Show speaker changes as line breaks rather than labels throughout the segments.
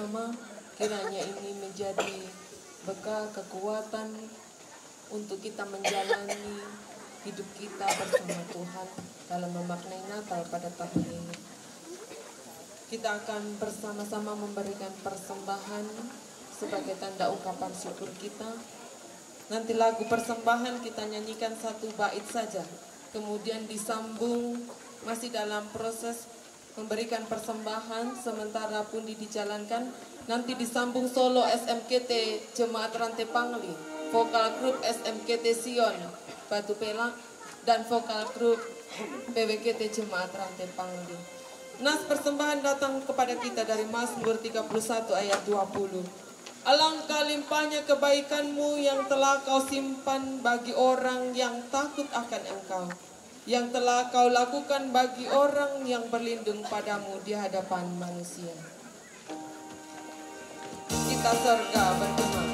bersama, kiranya ini menjadi bekal kekuatan untuk kita menjalani hidup kita bersama Tuhan dalam memaknai Natal pada tahun ini. Kita akan bersama-sama memberikan persembahan sebagai tanda ungkapan syukur kita. Nanti lagu persembahan kita nyanyikan satu bait saja, kemudian disambung masih dalam proses memberikan persembahan, sementara pundi dijalankan, nanti disambung solo SMKT Jemaat Rantai Pangli, vokal grup SMKT Sion Batu Pelak, dan vokal grup PWKT Jemaat Rantai Pangli. Nas persembahan datang kepada kita dari Mazmur 31 ayat 20. Alangkah limpahnya kebaikanmu yang telah kau simpan bagi orang yang takut akan engkau, yang telah kau lakukan bagi orang yang berlindung padamu di hadapan manusia. Kita surga bergema.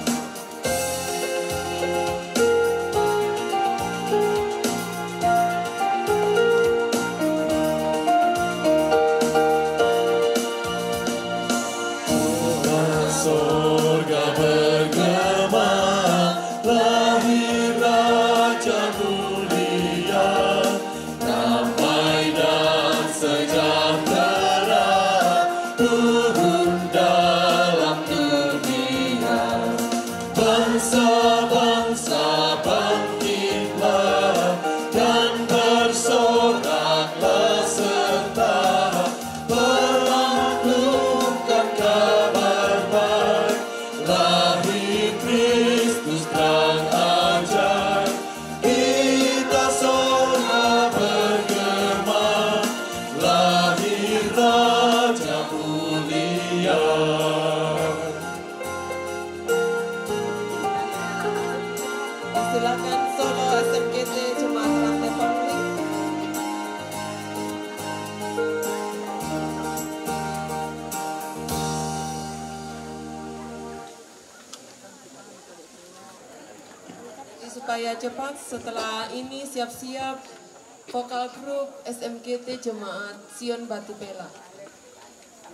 Surga bergema, lahir Raja mulia, damai dan sejahtera turun dalam dunia. Bangsa-bangsa bangkitlah dan bersoraklah serta melakukan kabar baik. Lahir Kristus terang ajaib, kita sorak bergema, lahir Raja mulia.
Silakan solo SMKT Jemaat Rantai Pangli. Supaya cepat, setelah ini siap-siap vokal grup SMKT Jemaat Sion Batu Pelak.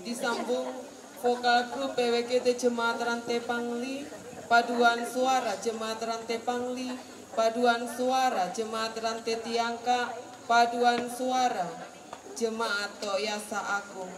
Disambung vokal grup PWKT Jemaat Rantai Pangli, paduan suara Jemaat Rantai Pangli, paduan suara Jemaat Rantai Tiangka, paduan suara Jemaat Toyasa Agung.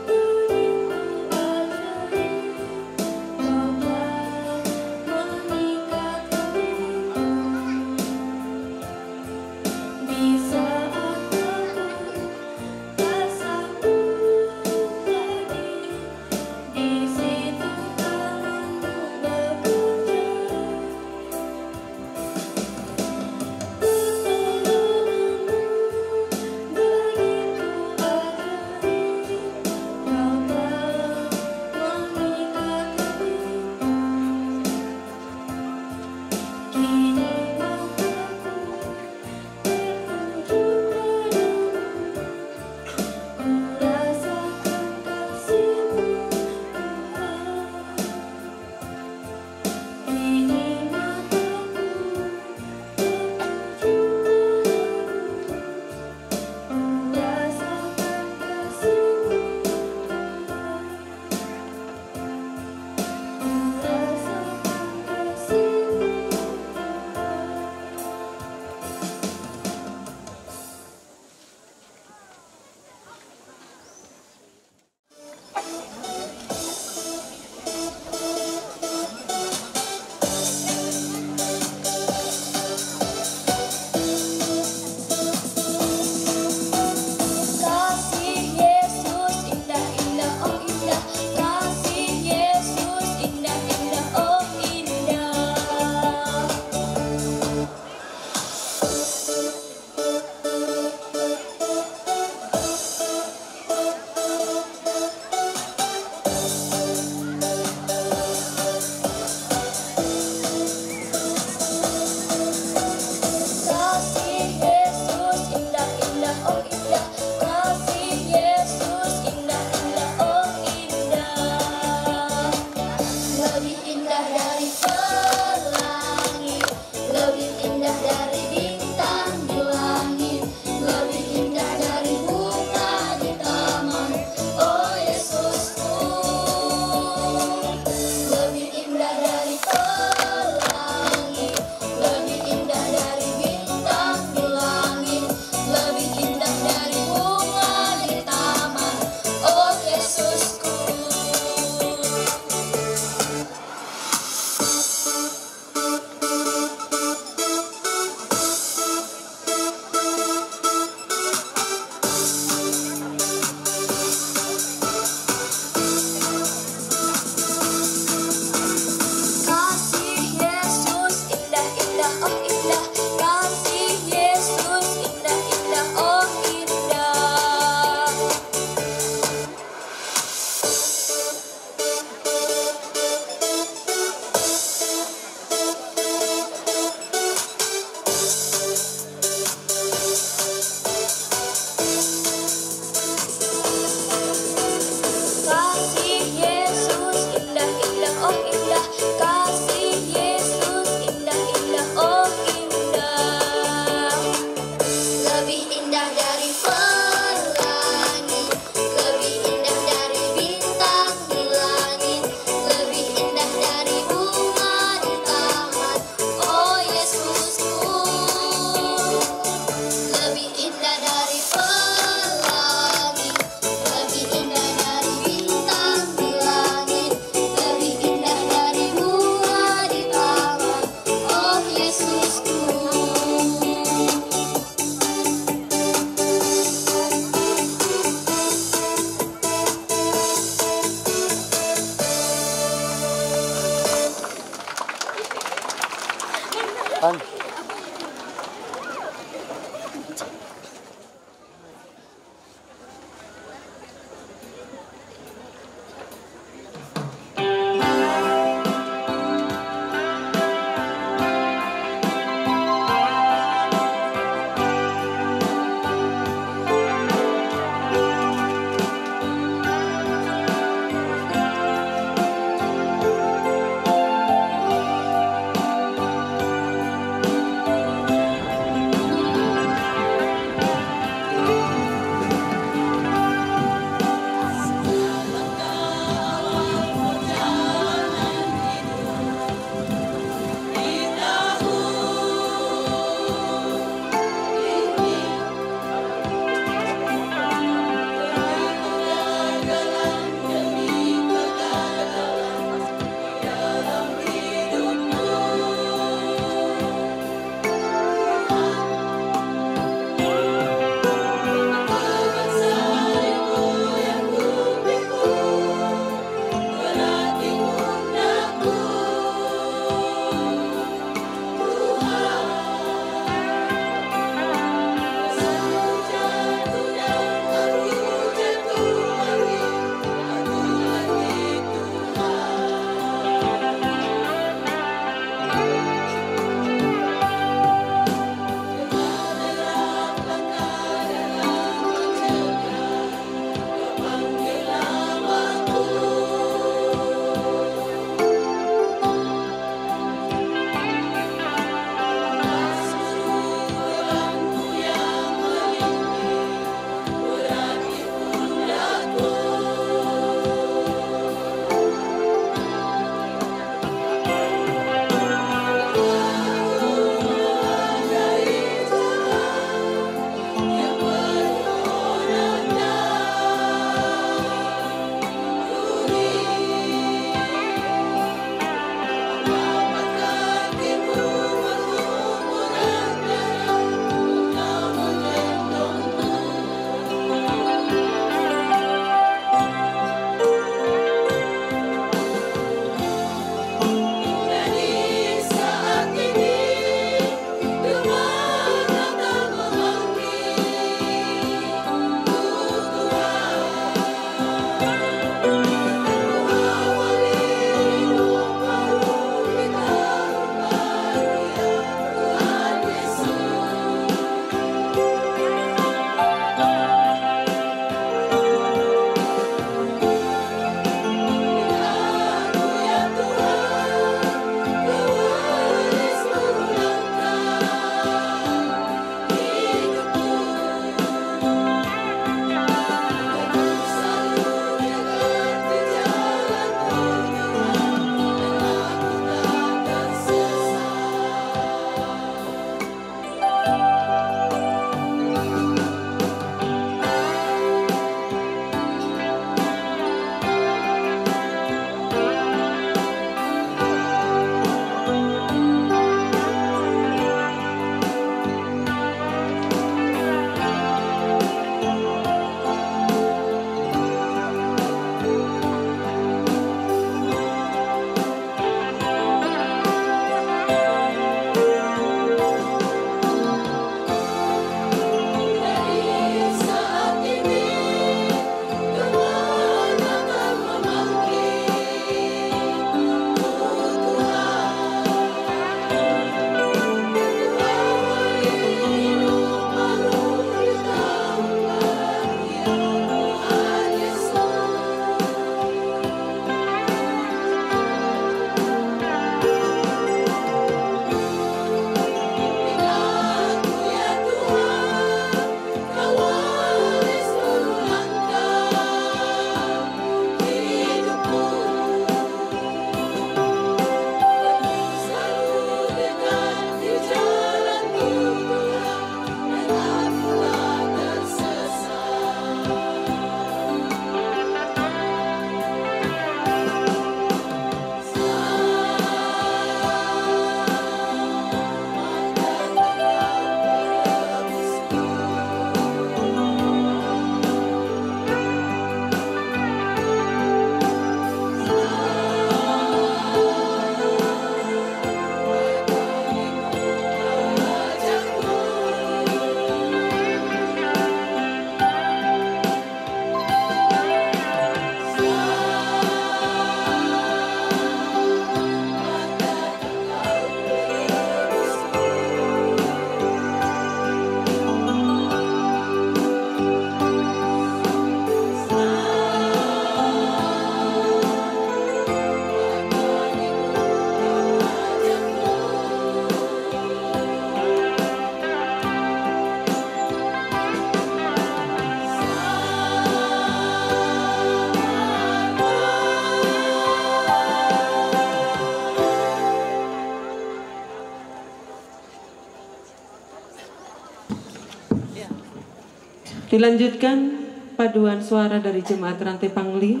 Dilanjutkan paduan suara dari Jemaat Rantai Pangli,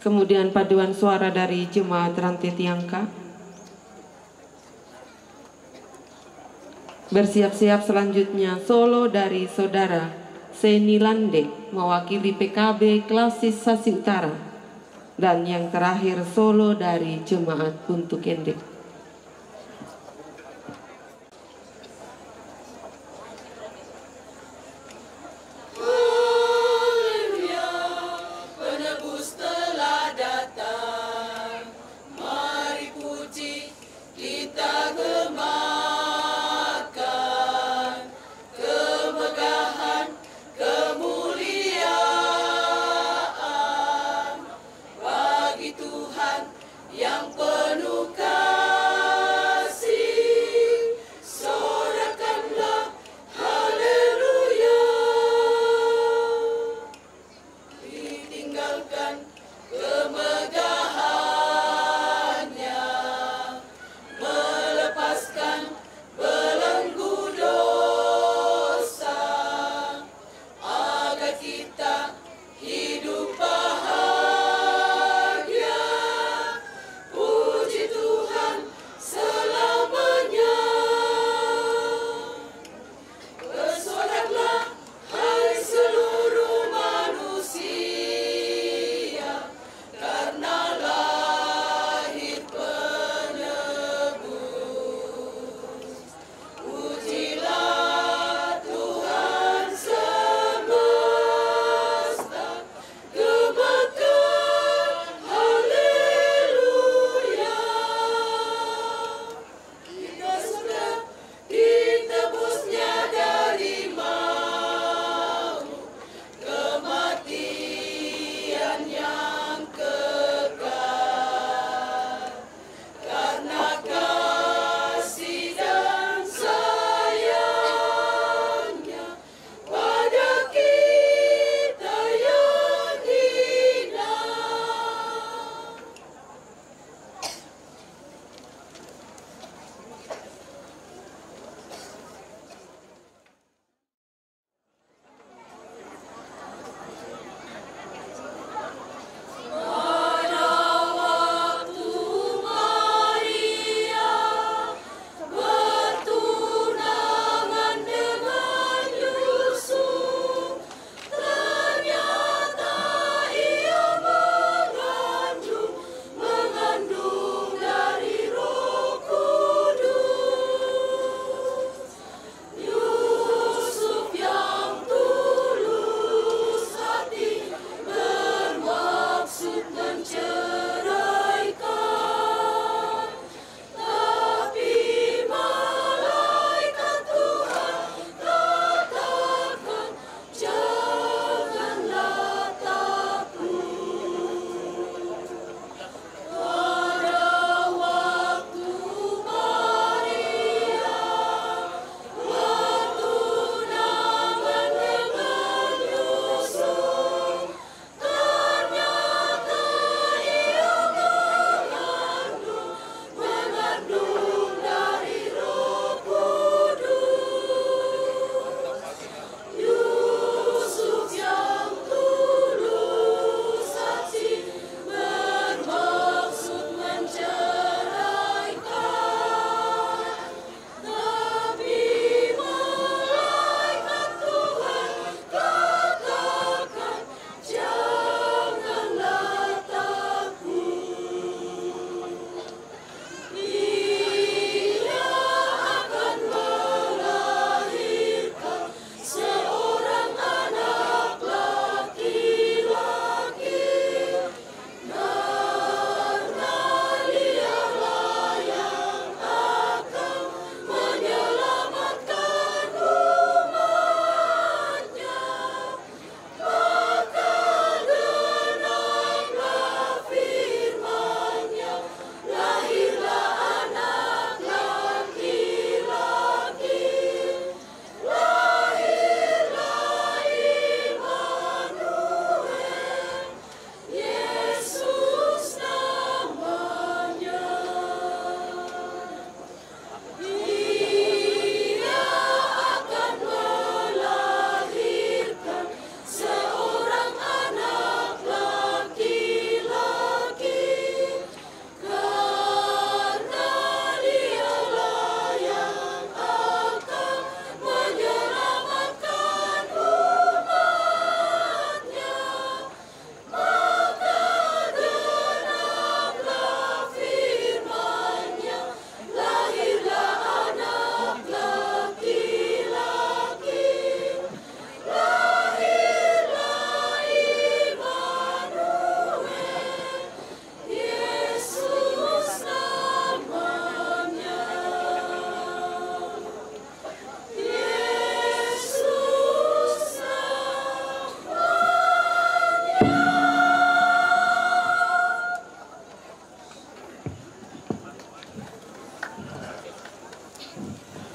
kemudian paduan suara dari Jemaat Rantai Tiangka. Bersiap-siap selanjutnya solo dari Saudara Seni Lande mewakili PKB Klasis Sasi Utara, dan yang terakhir solo dari Jemaat Buntu Kendek.
Yang penuh kasih.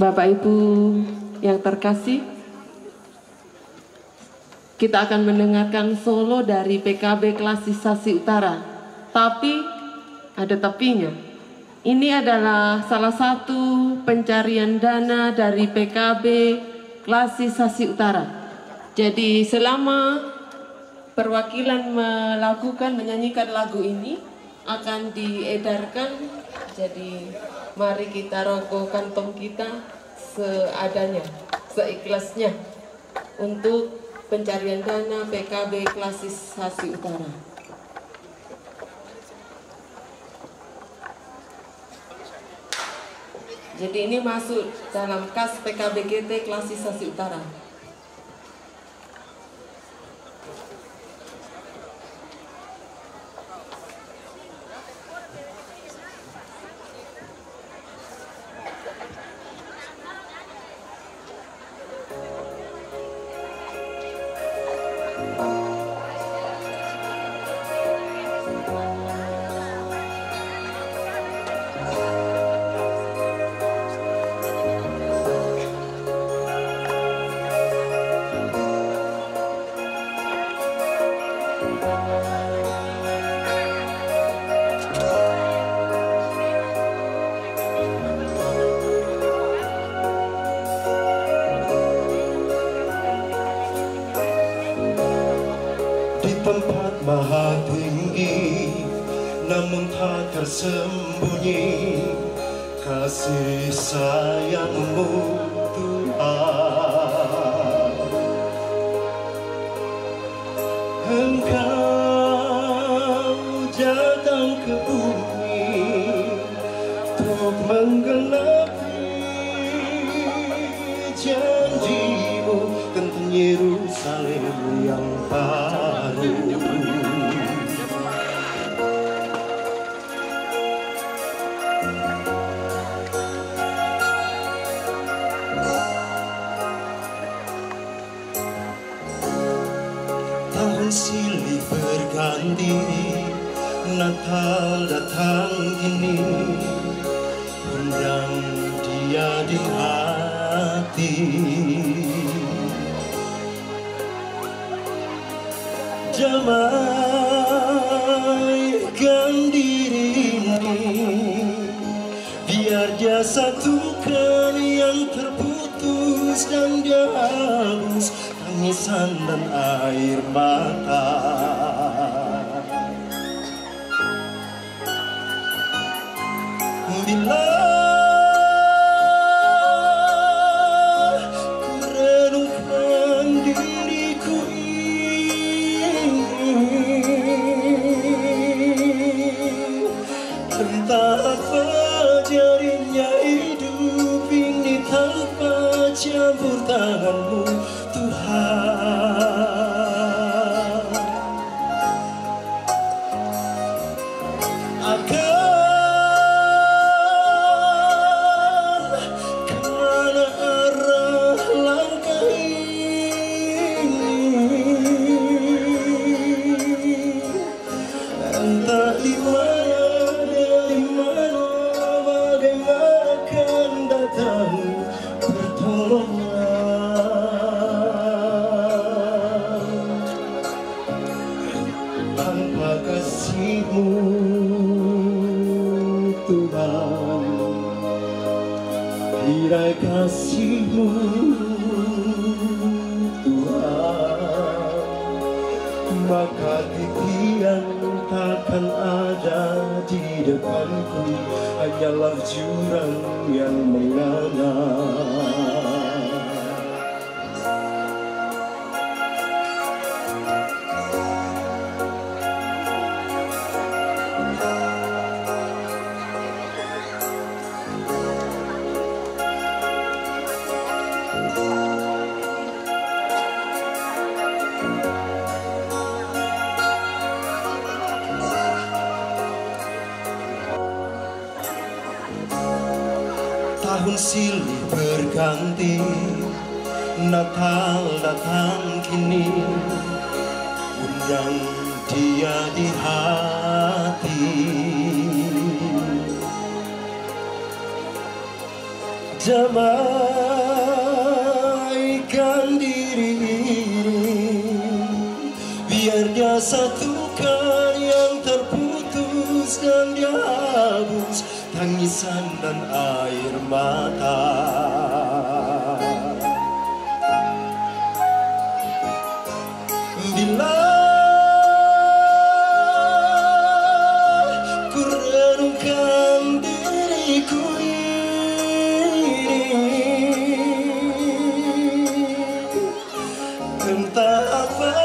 Bapak Ibu yang terkasih, kita akan mendengarkan solo dari PKB Klasisasi Utara. Tapi ada tapinya. Ini adalah salah satu pencarian dana dari PKB Klasisasi Utara. Jadi selama perwakilan menyanyikan lagu ini akan diedarkan. Jadi mari kita rokok kantong kita seadanya, seikhlasnya untuk pencarian dana PKB Klasisasi Utara. Jadi ini masuk dalam kas PKB GT Klasisasi Utara.
Tempat maha tinggi, namun tak tersembunyi kasih sayang-Mu Tuhan. Engkau datang ke bumi untuk menggenapi janji-Mu tentang Yerusalem yang baru. Tahun silih berganti, Natal datang kini, undang Dia di hati. Damaikan diri ini, biar Dia satukan yang terputus dan Dia hapus tangisan dan air mata. Bila ku renungkan diriku entah apa jadinya hidup ini tanpa campur tangan-Mu Tuhan. Akan kemana arah langkah ini? Entah di mana, bagaimana akan datang pertolongan. Tanpa kasih-Mu Tuhan, tirai kasih-Mu Tuhan, maka titian takkan ada di depanku, hanyalah jurang yang menganga. Tahun silih berganti, Natal datang kini, undang Dia di hati. damaikan diri ini, biar dia satukan yang terputus dan dia hapus tangisan dan air mata. Bila ku renungkan diriku entah apa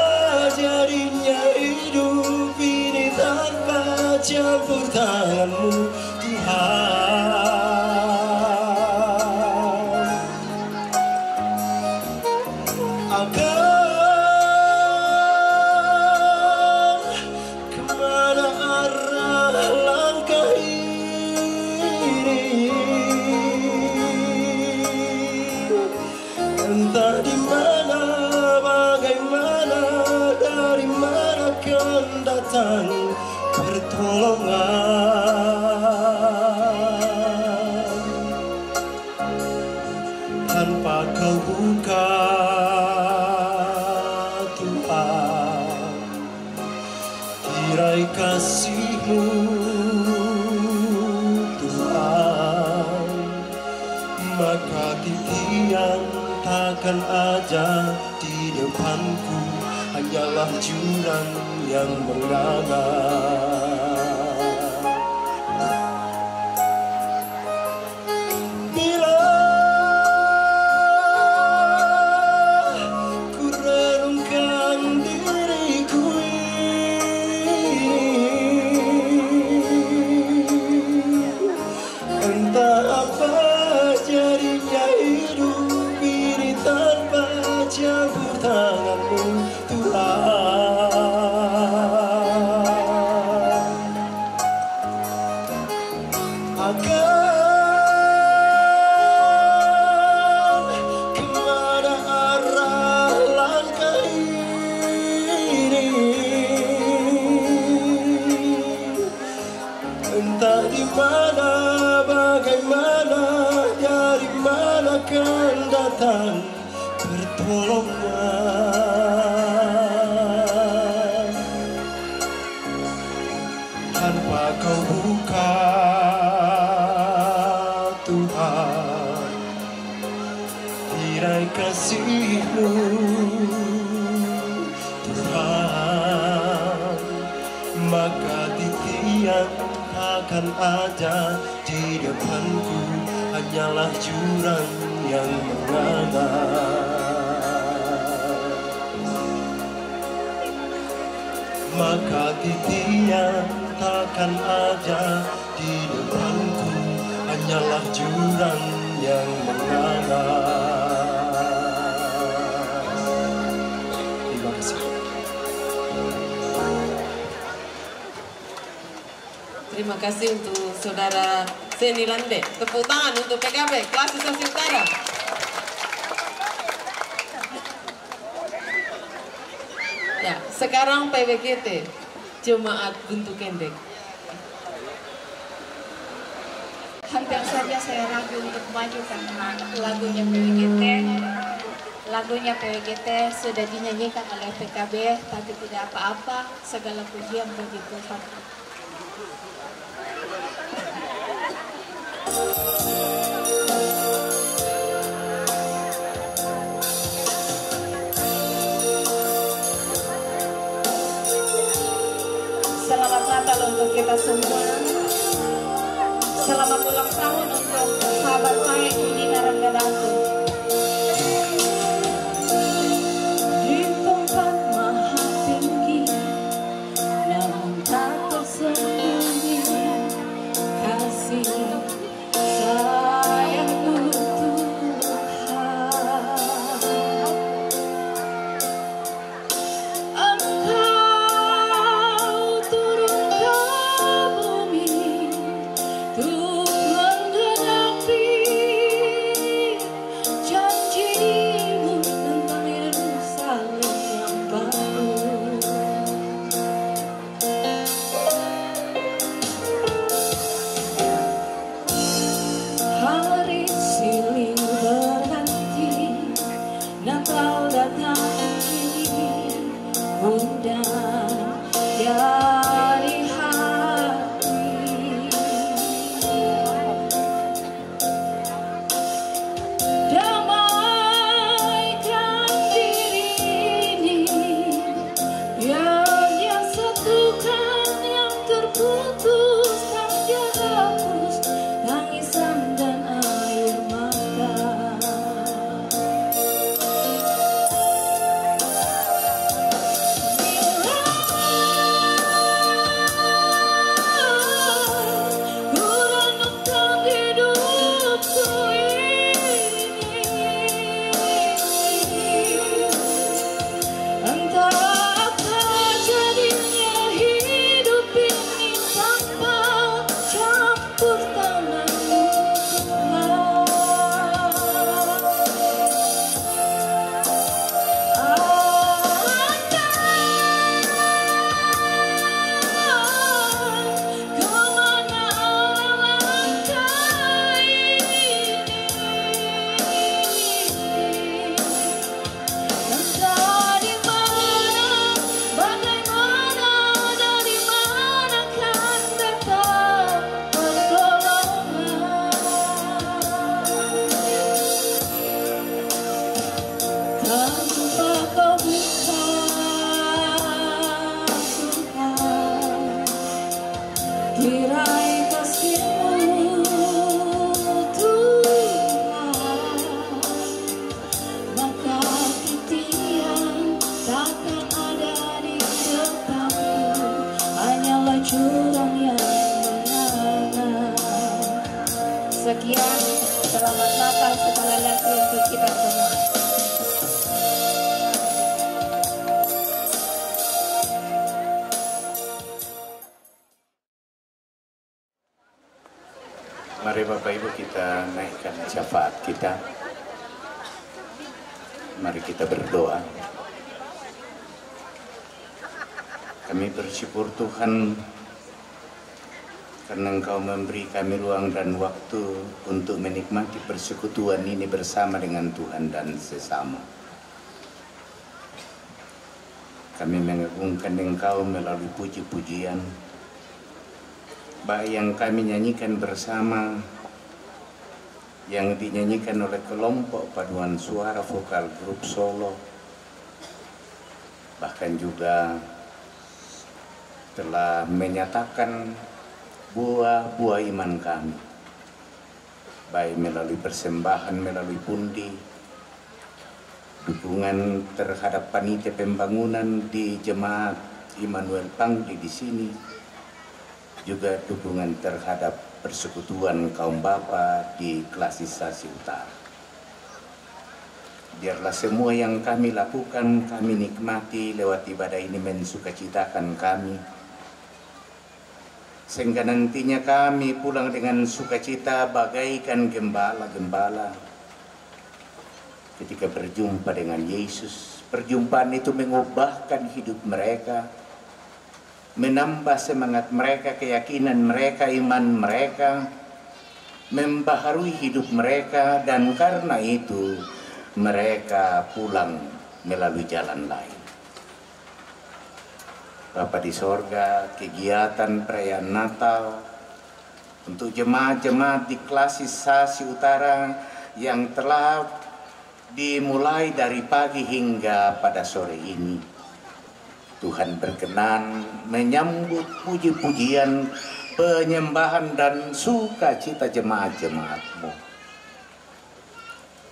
jadinya hidup ini tanpa campur tanganmu, Tuhan. Akan kemana arah langkah ini, entah di mana, bagaimana, dari mana akan datang pertolongan. Tanpa kau buka, Tuhan, tirai kasih-Mu, Tuhan, maka titian takkan ada di depanku, hanyalah jurang yang menganga. Bila ku renungkan diriku ini, entah apa jadinya hidup ini tanpa campur tangan-Mu, Tuhan. Akan kemana arah langkah ini, entah di mana, bagaimana, dari mana akan datang pertolongan. Tanpa kau buka, Tuhan, tirai kasih-Mu, Tuhan, maka titian takkan ada di depanku, hanyalah jurang yang menganga. Maka titian takkan ada di depanku, hanyalah jurang yang menganga. Terima kasih.
Terima kasih untuk Saudara Seni Lande. Tepuk tangan untuk PKB Klasis Tasik Utara. Ya, sekarang PWGT Jemaat Buntu Kendek.
Hampir saja saya ragu untuk maju karena lagunya PWGT sudah dinyanyikan oleh PKB, tapi tidak apa-apa, segala pujian bagi Tuhan. Selamat Natal untuk kita semua. Selamat ulang tahun untuk sahabat saya Nina Ranggadaku. Di tempat maha tinggi, namun tak tersembunyi kasih sayangku Tuhan. Engkau turun ke bumi untuk menggenapi
undang dari hati. Damaikan diri ini, biar Dia satukan yang terputus, dan Dia hapus tangisan dan air mata. Tirai kasih-Mu Tuhan, maka titian takkan ada di depanku, hanyalah jurang yang menganga. Sekian, selamat Natal sekali lagi untuk kita semua.
Mari Bapak Ibu kita naikkan syafaat kita. Mari kita berdoa. Kami bersyukur Tuhan karena Engkau memberi kami ruang dan waktu untuk menikmati persekutuan ini bersama dengan Tuhan dan sesama. Kami mengagungkan Engkau melalui puji-pujian, baik yang kami nyanyikan bersama, yang dinyanyikan oleh kelompok paduan suara vokal grup Solo, bahkan juga telah menyatakan buah-buah iman kami, baik melalui persembahan, melalui pundi, dukungan terhadap panitia pembangunan di Jemaat Immanuel Pangli di sini, juga dukungan terhadap persekutuan kaum bapa di Klasisasi Utara. Biarlah semua yang kami lakukan, kami nikmati lewat ibadah ini mensukacitakan kami, sehingga nantinya kami pulang dengan sukacita bagaikan gembala-gembala ketika berjumpa dengan Yesus. Perjumpaan itu mengubahkan hidup mereka, menambah semangat mereka, keyakinan mereka, iman mereka, membaharui hidup mereka, dan karena itu mereka pulang melalui jalan lain. Bapa di sorga, kegiatan perayaan Natal untuk jemaat-jemaat di Klasisasi Utara yang telah dimulai dari pagi hingga pada sore ini, Tuhan berkenan menyambut puji-pujian, penyembahan dan sukacita jemaat-jemaat-Mu.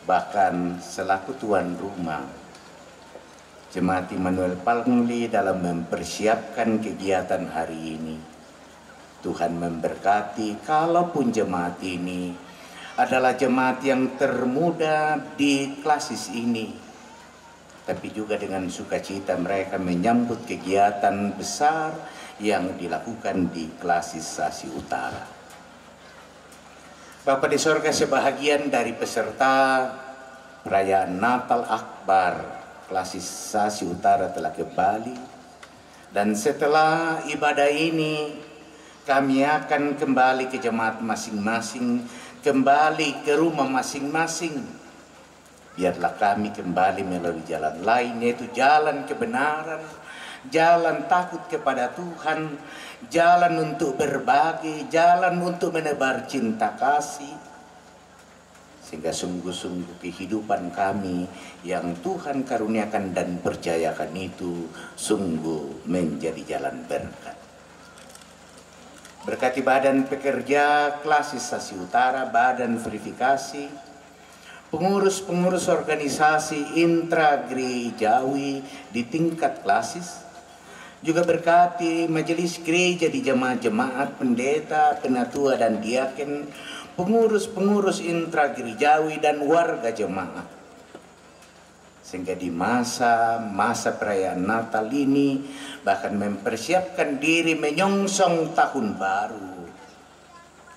Bahkan selaku tuan rumah, Jemaat Immanuel Pangli dalam mempersiapkan kegiatan hari ini, Tuhan memberkati kalaupun jemaat ini adalah jemaat yang termuda di klasis ini, tapi juga dengan sukacita mereka menyambut kegiatan besar yang dilakukan di Klasisasi Utara. Bapa di sorga, sebahagian dari peserta perayaan Natal Akbar Klasisasi Utara telah kembali, dan setelah ibadah ini kami akan kembali ke jemaat masing-masing, kembali ke rumah masing-masing. Biarlah kami kembali melalui jalan lain, yaitu jalan kebenaran, jalan takut kepada Tuhan, jalan untuk berbagi, jalan untuk menebar cinta kasih. Sehingga sungguh-sungguh kehidupan kami yang Tuhan karuniakan dan percayakan itu sungguh menjadi jalan berkat. Berkati badan pekerja Klasis Sasi Utara, badan verifikasi, pengurus-pengurus organisasi intra-gerejawi di tingkat Klasis, juga berkati majelis gereja di jemaat-jemaat, pendeta, penatua dan diaken, pengurus-pengurus intra-gerejawi dan warga jemaat. Sehingga di masa perayaan Natal ini, bahkan mempersiapkan diri menyongsong tahun baru,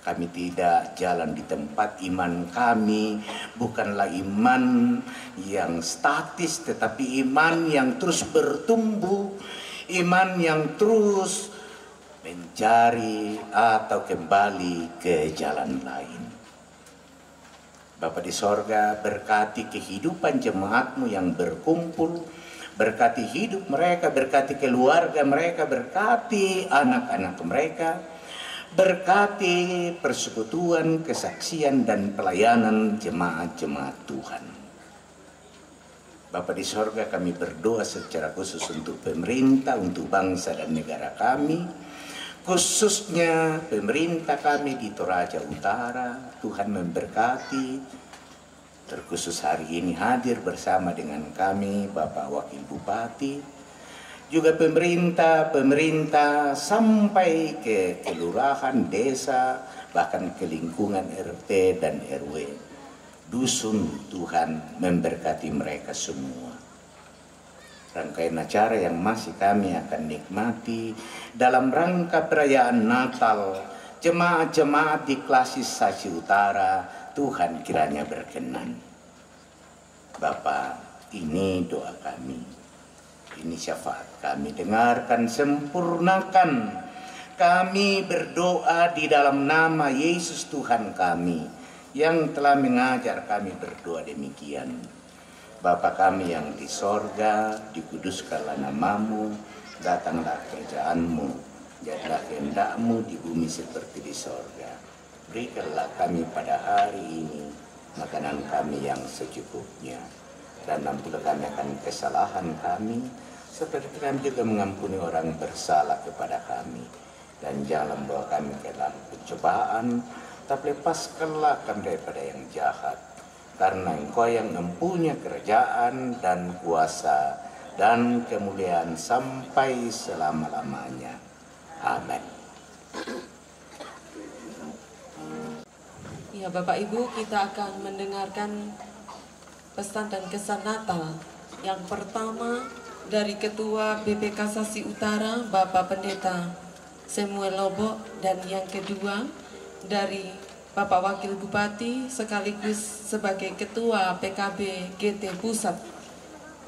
kami tidak jalan di tempat. Iman kami bukanlah iman yang statis, tetapi iman yang terus bertumbuh, iman yang terus mencari atau kembali ke jalan lain. Bapa di sorga, berkati kehidupan jemaatmu yang berkumpul, berkati hidup mereka, berkati keluarga mereka, berkati anak-anak mereka, berkati persekutuan, kesaksian dan pelayanan jemaat-jemaat Tuhan. Bapa di sorga, kami berdoa secara khusus untuk pemerintah, untuk bangsa dan negara kami, khususnya pemerintah kami di Toraja Utara. Tuhan memberkati, terkhusus hari ini hadir bersama dengan kami Bapak Wakil Bupati, juga pemerintah sampai ke kelurahan, desa, bahkan ke lingkungan RT dan RW, dusun. Tuhan memberkati mereka semua. Rangkaian acara yang masih kami akan nikmati dalam rangka perayaan Natal, jemaat-jemaat di Klasis Sasi Utara, Tuhan kiranya berkenan. Bapa, ini doa kami, ini syafaat kami, dengarkan, sempurnakan. Kami berdoa di dalam nama Yesus Tuhan kami, yang telah mengajar kami berdoa demikian. Bapa kami yang di sorga, dikuduskanlah namamu, datanglah kerjaanmu, jadilah kehendakmu di bumi seperti di sorga. Berikanlah kami pada hari ini makanan kami yang secukupnya, dan ampunilah kami akan kesalahan kami, seperti kami juga mengampuni orang bersalah kepada kami. Dan jangan membawa kami ke dalam pencobaan, tapi lepaskanlah kami daripada yang jahat. Karena Engkau yang mempunyai kerajaan dan kuasa dan kemuliaan sampai selama-lamanya. Amin.
Ya Bapak Ibu, kita akan mendengarkan pesan dan kesan Natal. Yang pertama dari Ketua BPK Sasi Utara, Bapak Pendeta Samuel Lobo, dan yang kedua dari Bapak Wakil Bupati sekaligus sebagai Ketua PKB GT Pusat,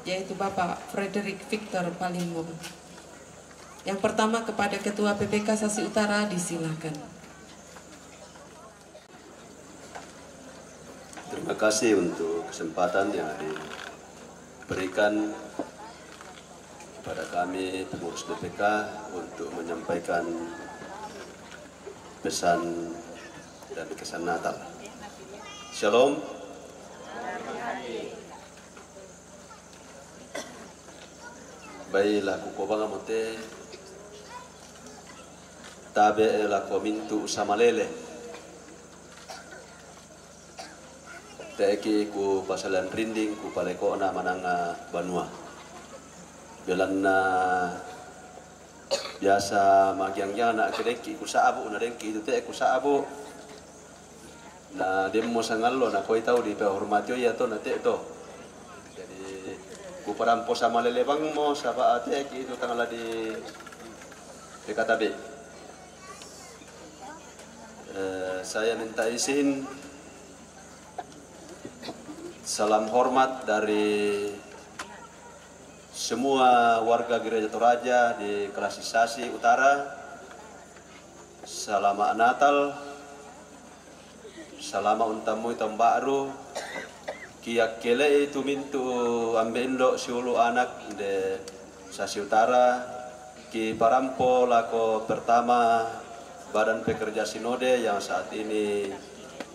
yaitu Bapak Frederick Victor Palinggo. Yang pertama kepada Ketua BPK Sasi Utara, disilakan.
Terima kasih untuk kesempatan yang diberikan kepada kami pengurus BPK untuk menyampaikan pesan dan kesan Natal. Shalom. Baiklah kukobanga mote tabe la komintu samalele. Teki ku pasalan rinding ku paleko na mananga banua. Belanna biasa magyang-yang na kedeki ku saabu na dengki itu te ku saabu na demo sangallo na koi tahu di hormatio ya to na te to. Jadi ku parampo sama lelebang mo sa paate itu tangala di PKB. Saya minta izin salam hormat dari semua warga Gereja Toraja di Klasis Sasi Utara. Selamat Natal, selamat untamu tahun baru. Kiak kele itu mintu ambendo siulu anak de Sasi Utara, Ki Parampo lako pertama Badan Pekerja Sinode yang saat ini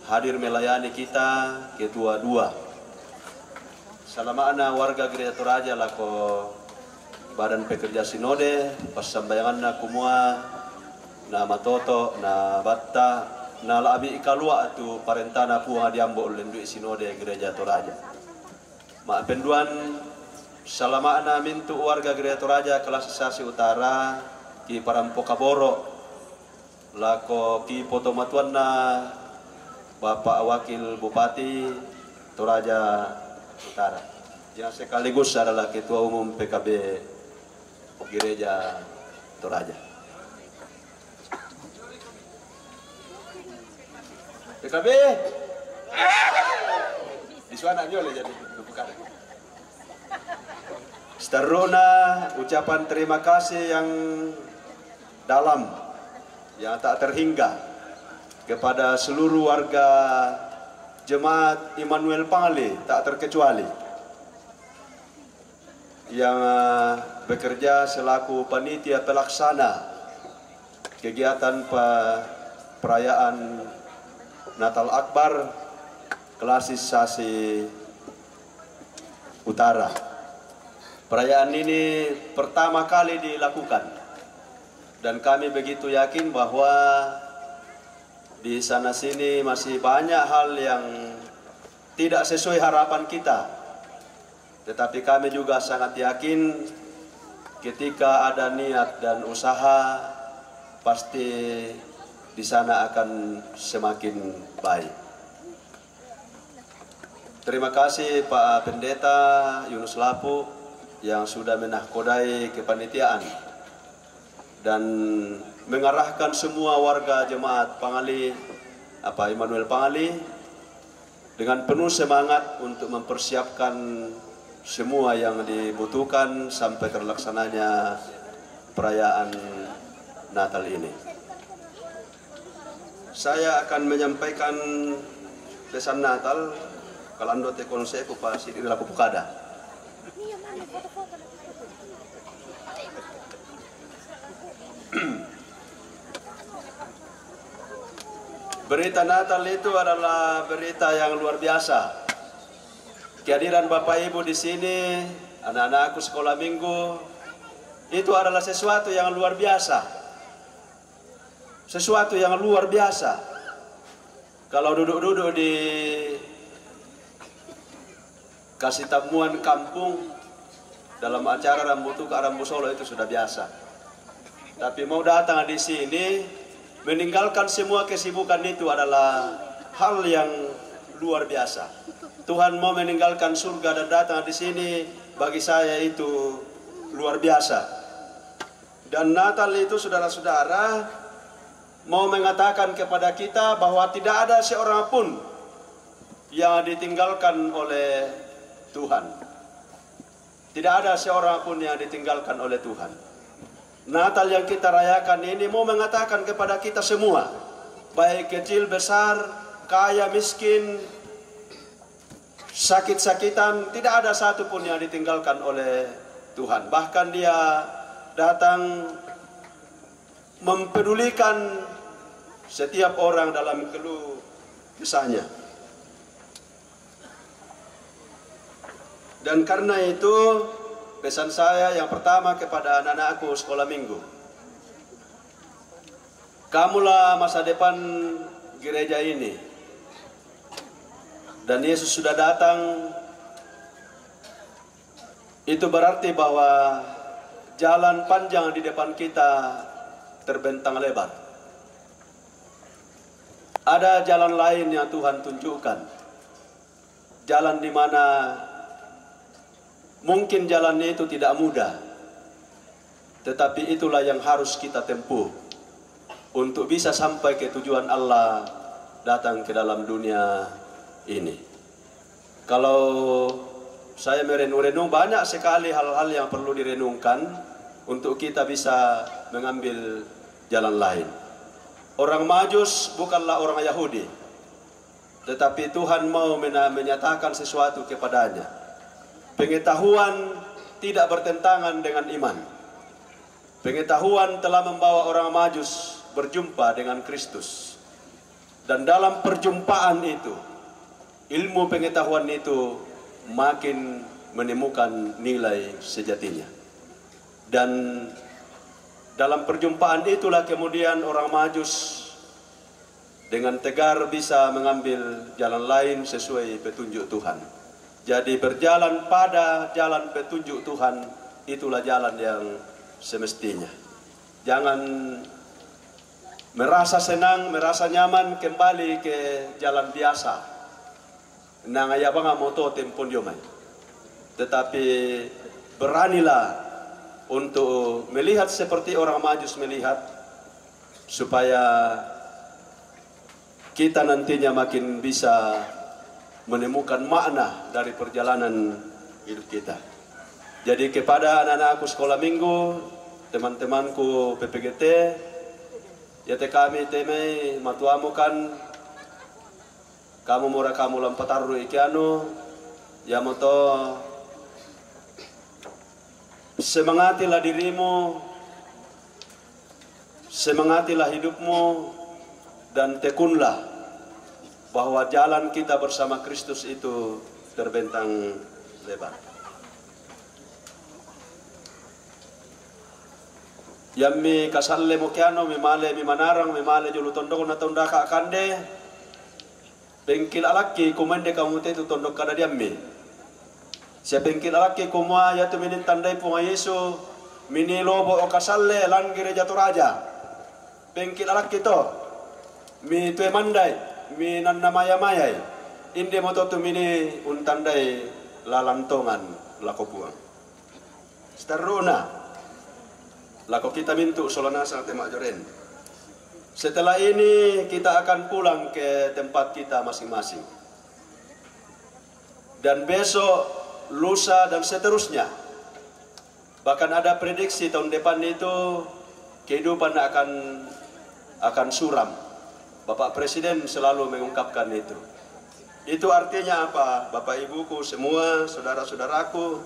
hadir melayani kita, Ketua 2. Salamana warga Gereja Toraja lako Badan Pekerja Sinode, pasambayangan na kumua, na matoto, na batta, na labi ikalua atu parentana puang adiambo ulendui Sinode Gereja Toraja. Penduan salamana mintu warga Gereja Toraja kelas Sasi Utara, Ki Parampo Kaboro, lako Ki Potomatuan na Bapak Wakil Bupati Toraja Utara, yang sekaligus adalah Ketua Umum PKB Gereja Toraja. PKB di sana boleh jadi bukan. Seterusnya ucapan terima kasih yang dalam, yang tak terhingga kepada seluruh warga Jemaat Immanuel Pangale tak terkecuali yang bekerja selaku panitia pelaksana kegiatan perayaan Natal Akbar Klasis Sasi Utara. Perayaan ini pertama kali dilakukan dan kami begitu yakin bahwa di sana sini masih banyak hal yang tidak sesuai harapan kita. Tetapi kami juga sangat yakin ketika ada niat dan usaha pasti di sana akan semakin baik. Terima kasih Pak Pendeta Yunus Lapu yang sudah menahkodai kepanitiaan dan mengarahkan semua warga jemaat Pangale, Immanuel Pangale dengan penuh semangat untuk mempersiapkan semua yang dibutuhkan sampai terlaksananya perayaan Natal ini. Saya akan menyampaikan pesan Natal kalando te konseku pa si Ila Pupukada. Berita Natal itu adalah berita yang luar biasa. Kehadiran Bapak Ibu di sini, anak-anakku sekolah minggu, itu adalah sesuatu yang luar biasa. Sesuatu yang luar biasa. Kalau duduk-duduk di kasih tamuan kampung dalam acara Rambutu ke Rambu Solo itu sudah biasa. Tapi mau datang di sini, meninggalkan semua kesibukan itu adalah hal yang luar biasa. Tuhan mau meninggalkan surga dan datang di sini, bagi saya itu luar biasa. Dan Natal itu saudara-saudara mau mengatakan kepada kita bahwa tidak ada seorang pun yang ditinggalkan oleh Tuhan. Tidak ada seorang pun yang ditinggalkan oleh Tuhan. Natal yang kita rayakan ini mau mengatakan kepada kita semua, baik kecil besar, kaya miskin, sakit-sakitan, tidak ada satu pun yang ditinggalkan oleh Tuhan. Bahkan Dia datang mempedulikan setiap orang dalam keluh kesahnya. Dan karena itu pesan saya yang pertama kepada anak-anakku sekolah minggu, kamulah masa depan gereja ini. Dan Yesus sudah datang, itu berarti bahwa jalan panjang di depan kita terbentang lebar. Ada jalan lain yang Tuhan tunjukkan. Jalan di mana mungkin jalannya itu tidak mudah, tetapi itulah yang harus kita tempuh untuk bisa sampai ke tujuan Allah datang ke dalam dunia ini. Kalau saya merenung-renung, banyak sekali hal-hal yang perlu direnungkan untuk kita bisa mengambil jalan lain. Orang Majus bukanlah orang Yahudi, tetapi Tuhan mau menyatakan sesuatu kepadanya. Pengetahuan tidak bertentangan dengan iman. Pengetahuan telah membawa orang Majus berjumpa dengan Kristus. Dan dalam perjumpaan itu, ilmu pengetahuan itu makin menemukan nilai sejatinya. Dan dalam perjumpaan itulah kemudian orang Majus dengan tegar bisa mengambil jalan lain sesuai petunjuk Tuhan. Jadi berjalan pada jalan petunjuk Tuhan, itulah jalan yang semestinya. Jangan merasa senang, merasa nyaman kembali ke jalan biasa. Nangaya banga moto tempon yomai. Tetapi beranilah untuk melihat seperti orang Majus melihat, supaya kita nantinya makin bisa menemukan makna dari perjalanan hidup kita. Jadi kepada anak-anakku sekolah minggu, teman-temanku PPGT, ya kami temai matuamu kan, kamu murah kamu lampataru ikianu, ya moto semangatilah dirimu, semangatilah hidupmu, dan tekunlah bahwa jalan kita bersama Kristus itu terbentang lebar. Yammi kasalle mokiano mimale mimanarang mimale julu tondok na tonda ka kande bengkil alaki kumende kamu itu tondok kada diammi. Sia bengkil alaki kumwa ya tu minin tandai punga Yesu mini lobo o kasalle lan gereja Toraja. Bengkil alaki to mi tue mandai mi nanna maya-mayai inde moto tu mini untandai lalantongan lako buang staruna lako kita mintu solana sang temak joren. Setelah ini kita akan pulang ke tempat kita masing-masing, dan besok, lusa, dan seterusnya. Bahkan ada prediksi tahun depan itu kehidupan akan suram. Bapak Presiden selalu mengungkapkan itu. Itu artinya apa? Bapak Ibuku semua, saudara-saudaraku.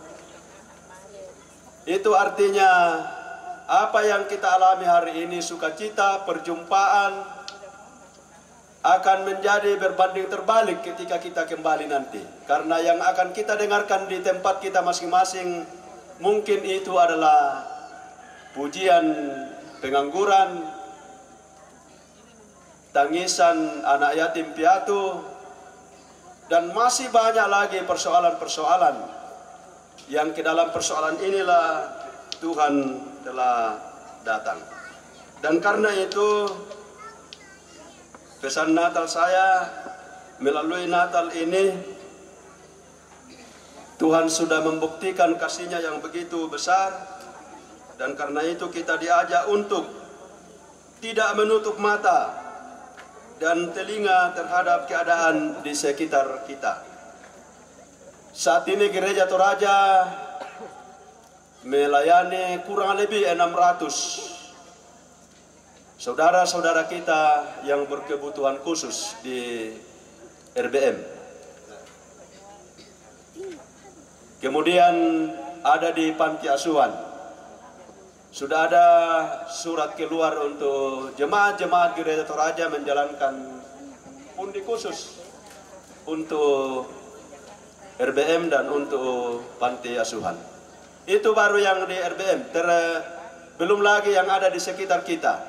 Itu artinya apa yang kita alami hari ini, sukacita, perjumpaan, akan menjadi berbanding terbalik ketika kita kembali nanti. Karena yang akan kita dengarkan di tempat kita masing-masing, mungkin itu adalah pujian pengangguran, tangisan anak yatim piatu, dan masih banyak lagi persoalan-persoalan yang ke dalam persoalan inilah Tuhan telah datang. Dan karena itu pesan Natal saya melalui Natal ini, Tuhan sudah membuktikan kasih-Nya yang begitu besar, dan karena itu kita diajak untuk tidak menutup mata dan telinga terhadap keadaan di sekitar kita. Saat ini gereja Toraja melayani kurang lebih 600 saudara-saudara kita yang berkebutuhan khusus di RBM. Kemudian ada di panti asuhan. Sudah ada surat keluar untuk jemaat-jemaat gereja Toraja menjalankan pundi khusus untuk RBM dan untuk panti asuhan. Itu baru yang di RBM, belum lagi yang ada di sekitar kita,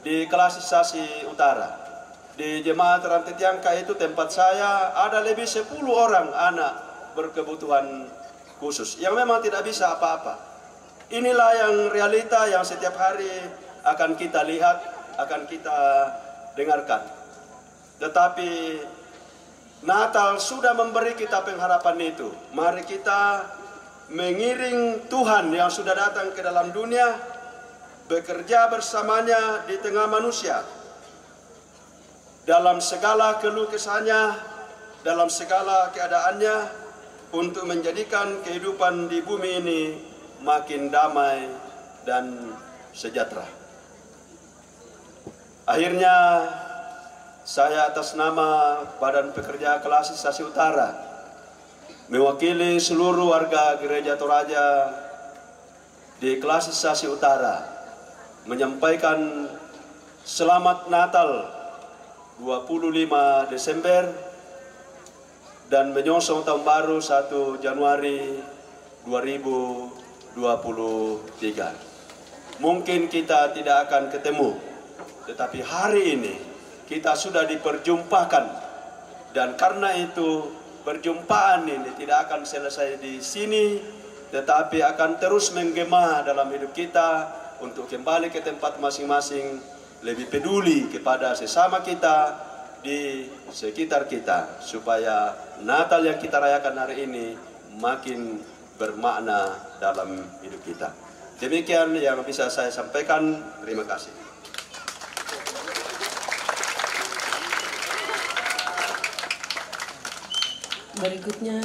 di Klasisasi Utara. Di jemaat Rantai Tiangka itu tempat saya ada lebih 10 orang anak berkebutuhan khusus yang memang tidak bisa apa-apa. Inilah yang realita yang setiap hari akan kita lihat, akan kita dengarkan. Tetapi Natal sudah memberi kita pengharapan itu. Mari kita mengiring Tuhan yang sudah datang ke dalam dunia, bekerja bersamanya di tengah manusia, dalam segala keluh kesahnya, dalam segala keadaannya, untuk menjadikan kehidupan di bumi ini makin damai dan sejahtera. Akhirnya saya atas nama Badan Pekerja Klasisasi Utara, mewakili seluruh warga Gereja Toraja di Klasisasi Utara menyampaikan selamat Natal 25 Desember dan menyongsong tahun baru 1 Januari 2023. Mungkin kita tidak akan ketemu, tetapi hari ini kita sudah diperjumpakan, dan karena itu perjumpaan ini tidak akan selesai di sini, tetapi akan terus menggema dalam hidup kita untuk kembali ke tempat masing-masing, lebih peduli kepada sesama kita di sekitar kita, supaya Natal yang kita rayakan hari ini makin bermakna dalam hidup kita. Demikian yang bisa saya sampaikan. Terima kasih.
Berikutnya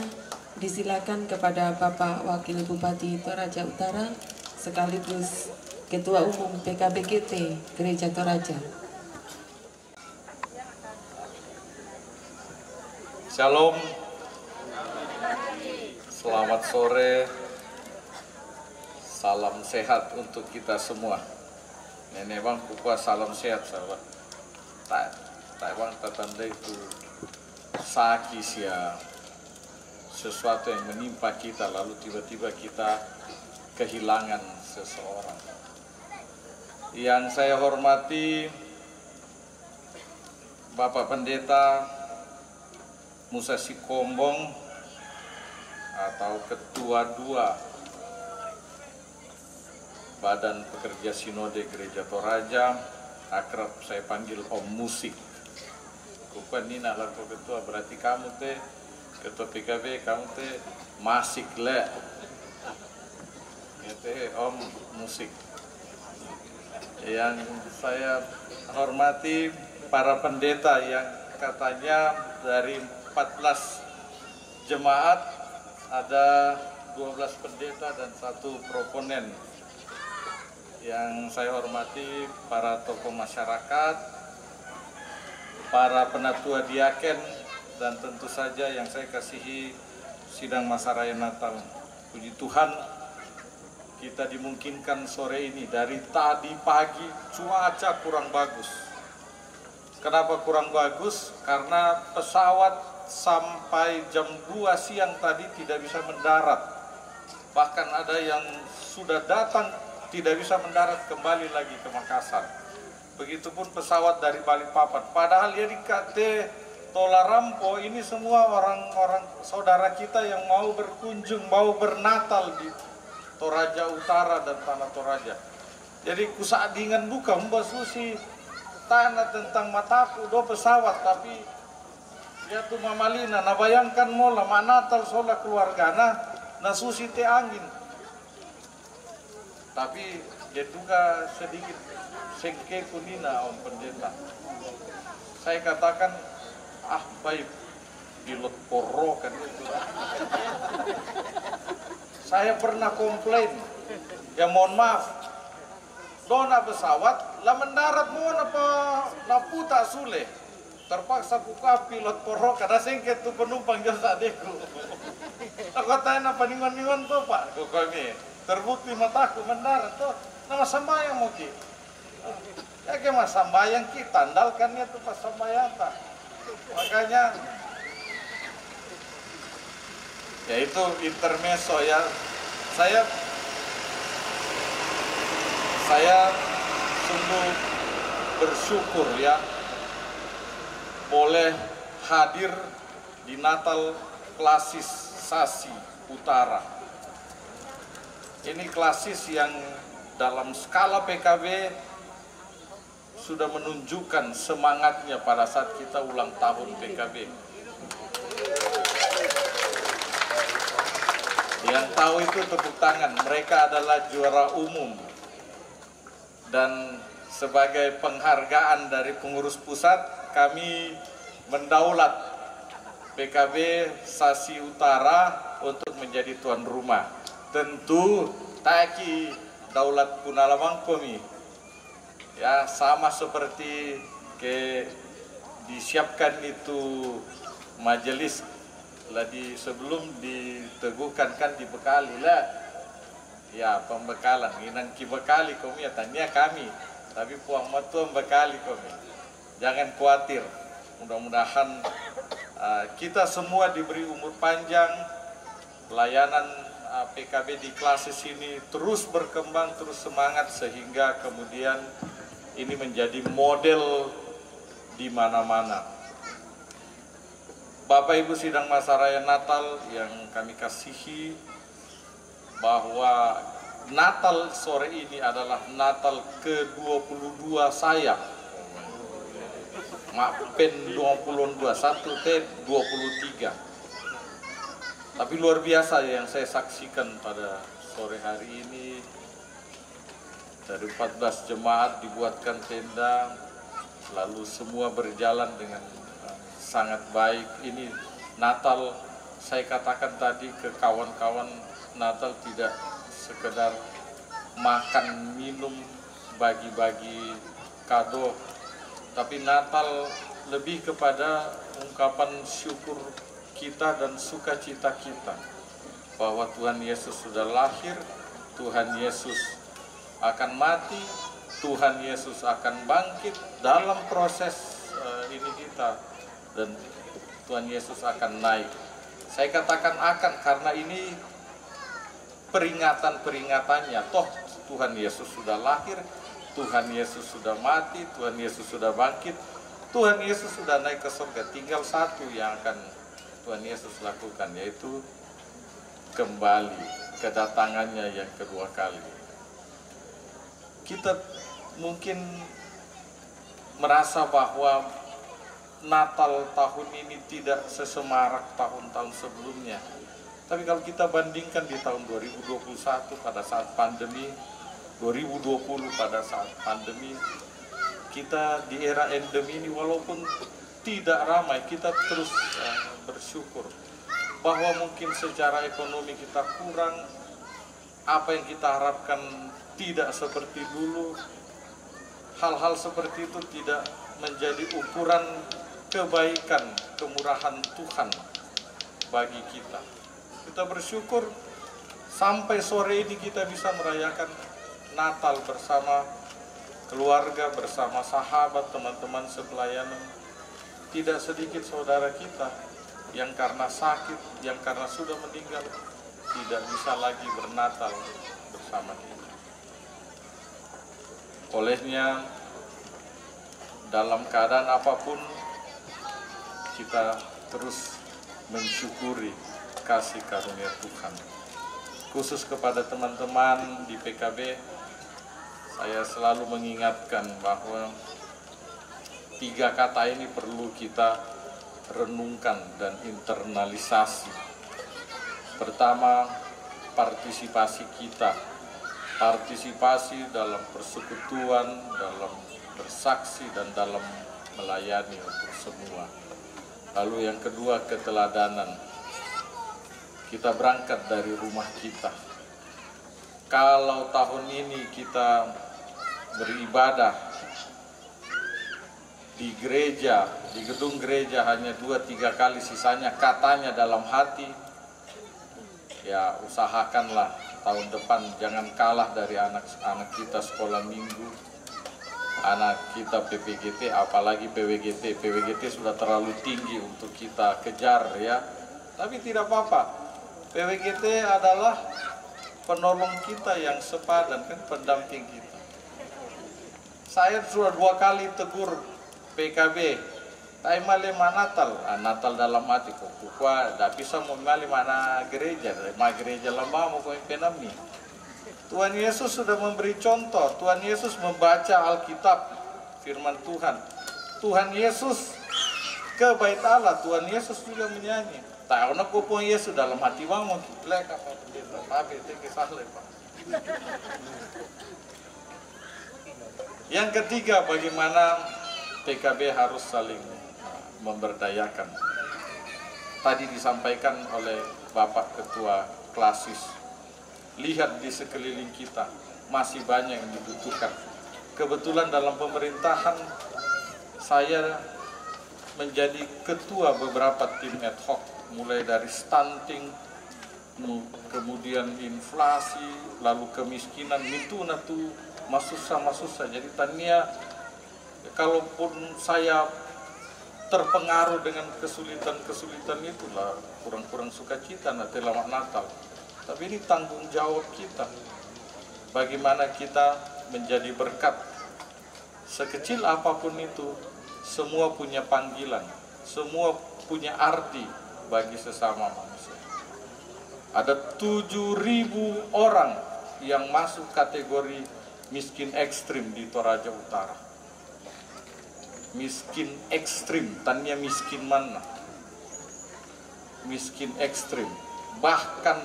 disilakan kepada Bapak Wakil Bupati Toraja Utara sekaligus Ketua Umum PKBGT Gereja Toraja.
Shalom, selamat sore, salam sehat untuk kita semua. Nenek bang kukuah salam sehat sahabat. Tak bang tatanda itu sakit ya, sesuatu yang menimpa kita lalu tiba-tiba kita kehilangan seseorang. Yang saya hormati Bapak Pendeta Musa Sikombong atau Ketua 2 Badan Pekerja Sinode Gereja Toraja, akrab saya panggil Om Musik. Kupan Nina laku ketua, berarti kamu teh Ketua PKB, kamu teh masik le. Teh Om Musik. Yang saya hormati para pendeta yang katanya dari 14 jemaat ada 12 pendeta dan 1 proponen. Yang saya hormati para tokoh masyarakat, para penatua diaken, dan tentu saja yang saya kasihi sidang masa raya Natal. Puji Tuhan, kita dimungkinkan sore ini. Dari tadi pagi cuaca kurang bagus. Kenapa kurang bagus? Karena pesawat sampai jam 2 siang tadi tidak bisa mendarat. Bahkan ada yang sudah datang tidak bisa mendarat, kembali lagi ke Makassar. Begitupun pesawat dari Balikpapan. Padahal ya di KT Tolarampo ini semua orang-orang saudara kita yang mau berkunjung, mau bernatal di Toraja Utara dan Tanah Toraja. Jadi kusadingan buka Mbak Susi tanah tentang mataku do pesawat, tapi ya tuh Mamalina, nah bayangkan mau lama Natal sola keluargana, nah Susi teh angin. Tapi dia juga sedikit sengke kunina Om Pendeta. Saya katakan, baik pilot porro kan itu. Saya pernah komplain, ya mohon maaf, dona pesawat, lah mendarat mohon apa laputa sule. Terpaksa buka pilot porro karena sengket tuh penumpang jasa deku. Aku tanya apa ningon-ningon tuh Pak, kami terbukti mataku mendarat tuh, nama sembayang mau ki. Ya ke mas sembayang kita, andalkannya tuh pas sembayang tak. Makanya ya itu intermezzo ya. Saya sungguh bersyukur ya boleh hadir di Natal Klasisasi Utara. Ini klasis yang dalam skala PKB sudah menunjukkan semangatnya pada saat kita ulang tahun PKB. Yang tahu itu tepuk tangan, mereka adalah juara umum. Dan sebagai penghargaan dari pengurus pusat, kami mendaulat PKB Sasi Utara untuk menjadi tuan rumah. Tentu taki daulat Punalamang Pomi. Ya sama seperti disiapkan itu majelis lah sebelum diteguhkan kan dibekali lah Ya, pembekalan. Inang ki bekali kami ya tanya kami. Tapi puang matu bekali kami. Jangan khawatir. Mudah-mudahan kita semua diberi umur panjang. Pelayanan PKB di Klasis ini terus berkembang, terus semangat sehingga kemudian ini menjadi model di mana-mana. Bapak Ibu sidang masa raya Natal yang kami kasihi, bahwa Natal sore ini adalah Natal ke-22 saya. Mapen 22, 1 T 23. Tapi luar biasa yang saya saksikan pada sore hari ini. Dari 14 jemaat dibuatkan tenda, lalu semua berjalan dengan sangat baik. Ini Natal, saya katakan tadi ke kawan-kawan, Natal tidak sekedar makan, minum, bagi-bagi kado, tapi Natal lebih kepada ungkapan syukur kita dan sukacita kita bahwa Tuhan Yesus sudah lahir, Tuhan Yesus akan mati, Tuhan Yesus akan bangkit dalam proses ini kita, dan Tuhan Yesus akan naik. Saya katakan akan karena ini peringatan-peringatannya. Toh Tuhan Yesus sudah lahir, Tuhan Yesus sudah mati, Tuhan Yesus sudah bangkit, Tuhan Yesus sudah naik ke surga. Tinggal satu yang akan Tuhan Yesus lakukan, yaitu kembali, kedatangannya yang kedua kali. Kita mungkin merasa bahwa Natal tahun ini tidak sesemarak tahun-tahun sebelumnya. Tapi kalau kita bandingkan di tahun 2021 pada saat pandemi, 2020 pada saat pandemi, kita di era endemi ini walaupun tidak ramai, kita terus bersyukur bahwa mungkin secara ekonomi kita kurang, apa yang kita harapkan tidak seperti dulu. Hal-hal seperti itu tidak menjadi ukuran kebaikan, kemurahan Tuhan bagi kita. Kita bersyukur sampai sore ini kita bisa merayakan Natal bersama keluarga, bersama sahabat, teman-teman sepelayanan. Tidak sedikit saudara kita yang karena sakit, yang karena sudah meninggal, tidak bisa lagi bernatal bersama kita. Olehnya, dalam keadaan apapun, kita terus mensyukuri kasih karunia Tuhan. Khusus kepada teman-teman di PKB, saya selalu mengingatkan bahwa 3 kata ini perlu kita renungkan dan internalisasi. Pertama, partisipasi kita. Partisipasi dalam persekutuan, dalam bersaksi, dan dalam melayani untuk semua. Lalu yang kedua, keteladanan. Kita berangkat dari rumah kita. Kalau tahun ini kita beribadah di gereja, di gedung gereja hanya 2-3 kali, sisanya katanya dalam hati, ya usahakanlah tahun depan jangan kalah dari anak-anak kita sekolah minggu, anak kita PPGT, apalagi PWGT. PWGT sudah terlalu tinggi untuk kita kejar ya, tapi tidak apa-apa. PWGT adalah penolong kita yang sepadan, kan, pendamping kita. Saya sudah 2 kali tegur PKB, tayo mali Natal, Natal dalam hati ko, kukwa, da bisa mo mali mana gereja lama mo ko penami. Tuhan Yesus sudah memberi contoh, Tuhan Yesus membaca Alkitab, firman Tuhan. Tuhan Yesus ke bait Allah, Tuhan Yesus juga menyanyi. Tahu nak kupon Yesus dalam hati bang mau lek apa pendeta, tapi itu kisah lepas. Yang ketiga, bagaimana PKB harus saling memberdayakan. Tadi disampaikan oleh Bapak Ketua Klasis, lihat di sekeliling kita masih banyak yang dibutuhkan. Kebetulan dalam pemerintahan saya menjadi ketua beberapa tim ad hoc, mulai dari stunting, kemudian inflasi, lalu kemiskinan, itu natu masusah. Jadi tania, kalaupun saya terpengaruh dengan kesulitan itulah, kurang sukacita nanti lama Natal. Tapi ini tanggung jawab kita. Bagaimana kita menjadi berkat. Sekecil apapun itu, semua punya panggilan, semua punya arti bagi sesama manusia. Ada 7.000 orang yang masuk kategori miskin ekstrim di Toraja Utara. Miskin ekstrim, tanya miskin mana? Miskin ekstrim. Bahkan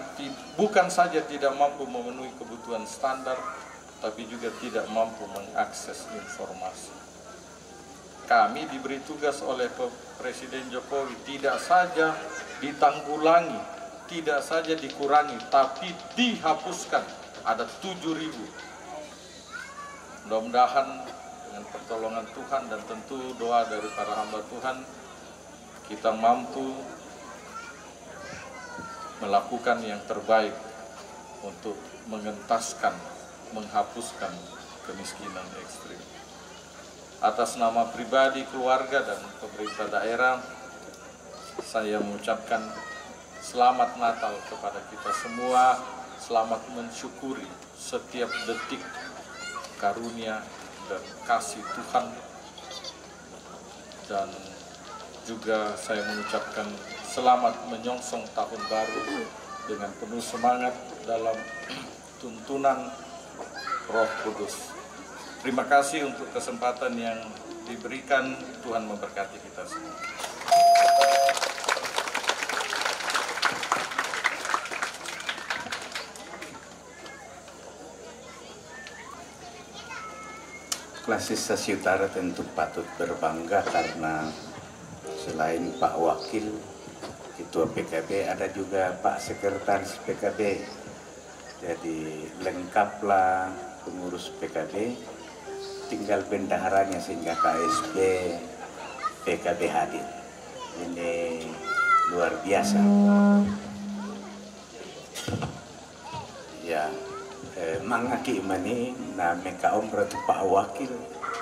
bukan saja tidak mampu memenuhi kebutuhan standar, tapi juga tidak mampu mengakses informasi. Kami diberi tugas oleh Presiden Jokowi tidak saja ditanggulangi, tidak saja dikurangi, tapi dihapuskan. Ada 7.000. Mudah-mudahan dengan pertolongan Tuhan dan tentu doa dari para hamba Tuhan, kita mampu melakukan yang terbaik untuk mengentaskan, menghapuskan kemiskinan ekstrim. Atas nama pribadi, keluarga, dan pemerintah daerah, saya mengucapkan selamat Natal kepada kita semua, selamat mensyukuri setiap detik karunia dan kasih Tuhan. Dan juga saya mengucapkan selamat menyongsong tahun baru dengan penuh semangat dalam tuntunan Roh Kudus. Terima kasih untuk kesempatan yang diberikan. Tuhan memberkati kita semua.
Klasis Sasi Utara tentu patut berbangga karena selain Pak Wakil Ketua PKB, ada juga Pak Sekretaris PKB. Jadi lengkaplah pengurus PKB, tinggal bendaharanya sehingga KSB PKB hadir. Ini luar biasa. Ya, mangaki mani na meka om berarti Pak Wakil.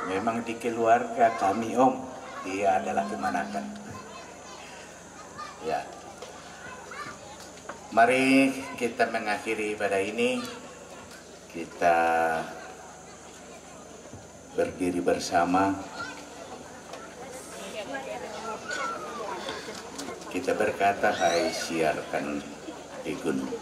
Memang di keluarga kami om, dia adalah kemanakan. Ya, mari kita mengakhiri ibadah ini. Kita berdiri bersama. Kita berkata, hai siarkan di gunung.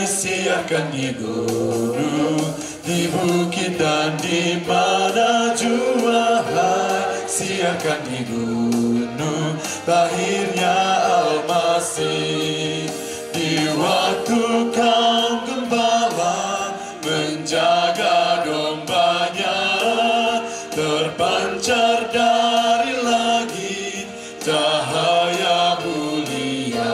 Siarkan di gunung, di bukit dan di mana jua. Hai, siarkan di gunung, lahirnya Al-Masih. Di waktu kaum gembala menjaga dombanya, terpancar dari langit cahaya mulia.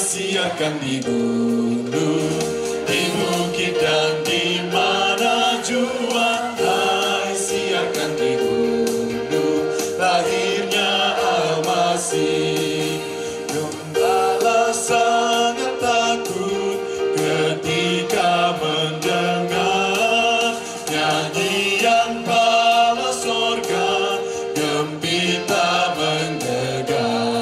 Siarkan di gunung, di bukit dan di mana jua. Hai, siarkan di gunung, lahirnya Al-Masih. Gembala sangat takut ketika mendengar nyanyian bala sorga, gembita mendegar.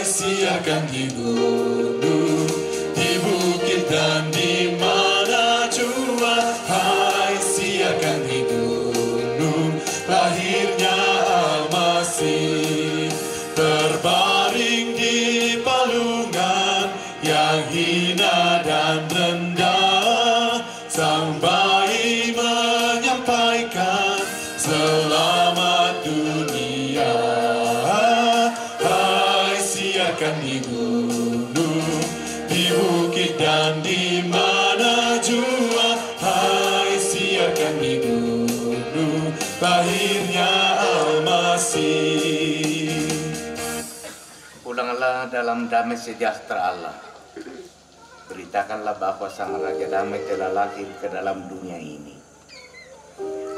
Siarkan di gunung, di bukit dan di mana jua. Hai, siarkan di gunung, lahirnya Al-Masih. Terbaring di palungan yang hina dan rendah, sang bayi menyampaikan selamat dunia. Siarkan di gunung, di bukit dan di mana jua. Hai, siarkan di gunung, lahirnya Al-Masih.
Pulanglah dalam damai sejahtera Allah. Beritakanlah bahwa Sang Raja Damai telah lahir ke dalam dunia ini.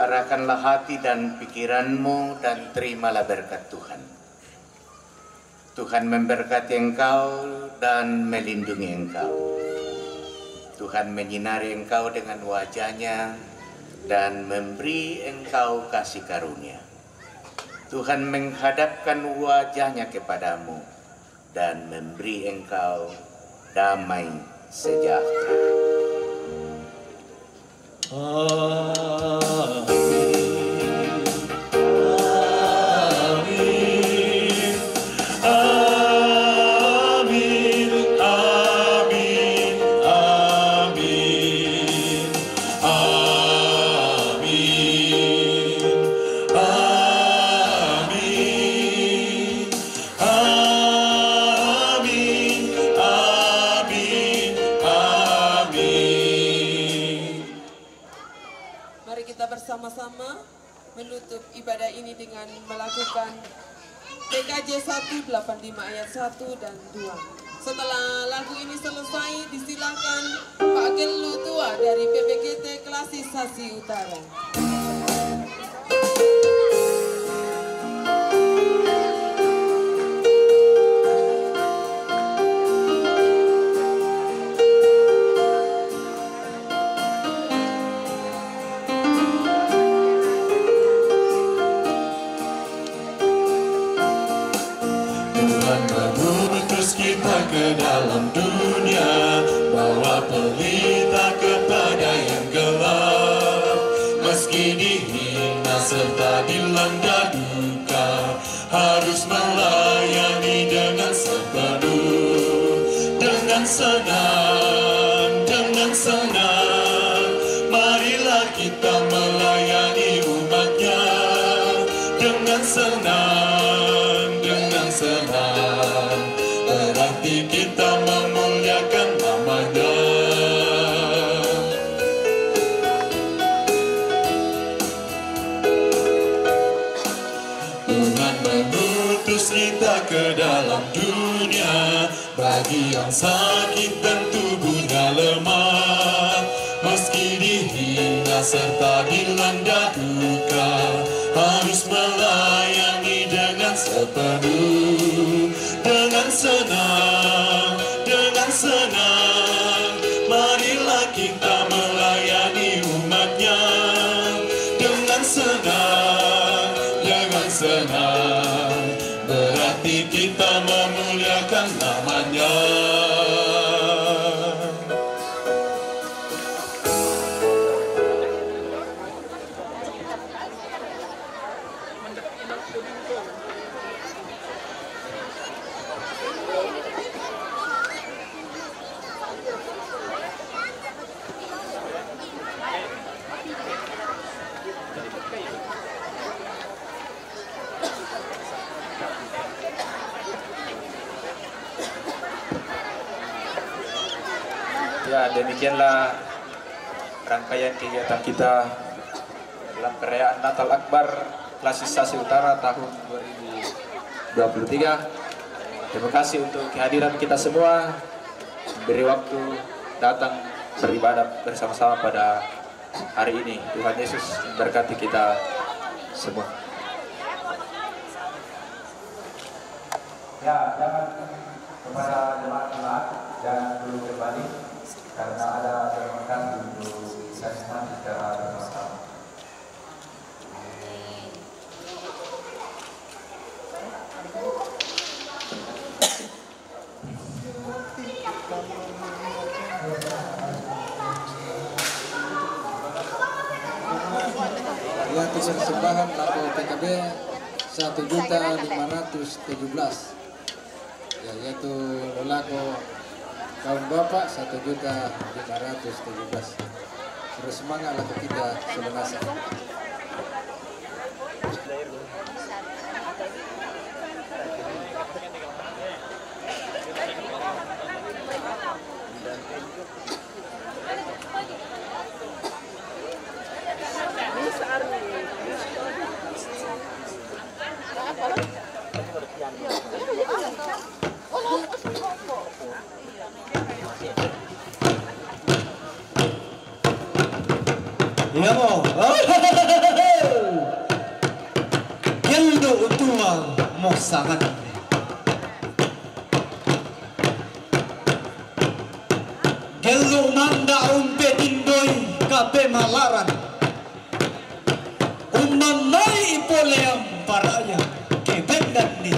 Arahkanlah hati dan pikiranmu dan terimalah berkat Tuhan. Tuhan memberkati engkau dan melindungi engkau. Tuhan menyinari engkau dengan wajah-Nya dan memberi engkau kasih karunia. Tuhan menghadapkan wajah-Nya kepadamu dan memberi engkau damai sejahtera.
Bersama-sama menutup ibadah ini dengan melakukan PKJ 185 ayat 1 dan 2. Setelah lagu ini selesai, disilakan Pak Gelu Tua dari PPGT Klasisasi Utara.
Kita ke dalam dunia, bawa pelita kepada yang gelap. Meski dihina serta dilanda duka, harus melayani dengan sepenuh. Dengan senang, marilah kita melayani umat-Nya. Dengan senang, berarti kita memuliakan nama-Nya. Tuhan mengutus kita ke dalam dunia, bagi yang sakit dan tubuhnya lemah. Meski dihina serta dilanda duka, harus melayani dengan sepenuh. Dengan senang, marilah kita melayani umat-Nya. Dengan senang, berarti kita memuliakan nama-Nya.
Ya, demikianlah rangkaian kegiatan kita dalam perayaan Natal Akbar Klasisasi Utara tahun 2023. Terima kasih untuk kehadiran kita semua, beri waktu datang beribadah bersama-sama pada hari ini. Tuhan Yesus berkati kita semua.
Ya, jangan kepada jemaat-jemaat jangan dulu kembali karena ada permintaan untuk saksikan secara bersama-sama.
Yang persembahan laku PKB 1.517.000, ya, yaitu laku kaum bapak 1.517.000. Terus semangat laku kita selunasa.
Oh,
Ya mo. Geldo tua mo sangat. Geldo manda umpe tindoy kape malaran. Umamay ipoleam paraya kebendan ni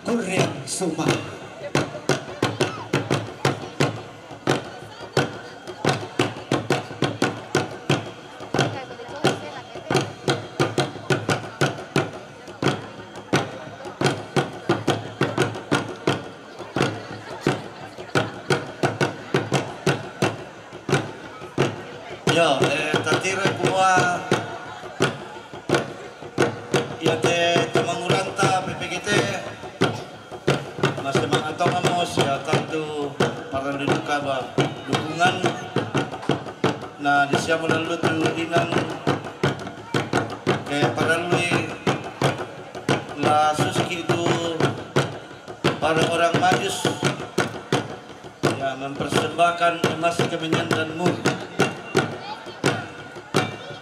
kuryang suma.
Yo, tatira kuwa ya te manguranta PPGT masih mengatau ngamos ya tentu para duduka ba dukungan na di siya melalui inang kaya paralui la suski itu para orang majus ya mempersembahkan emas kemenyan dan mur.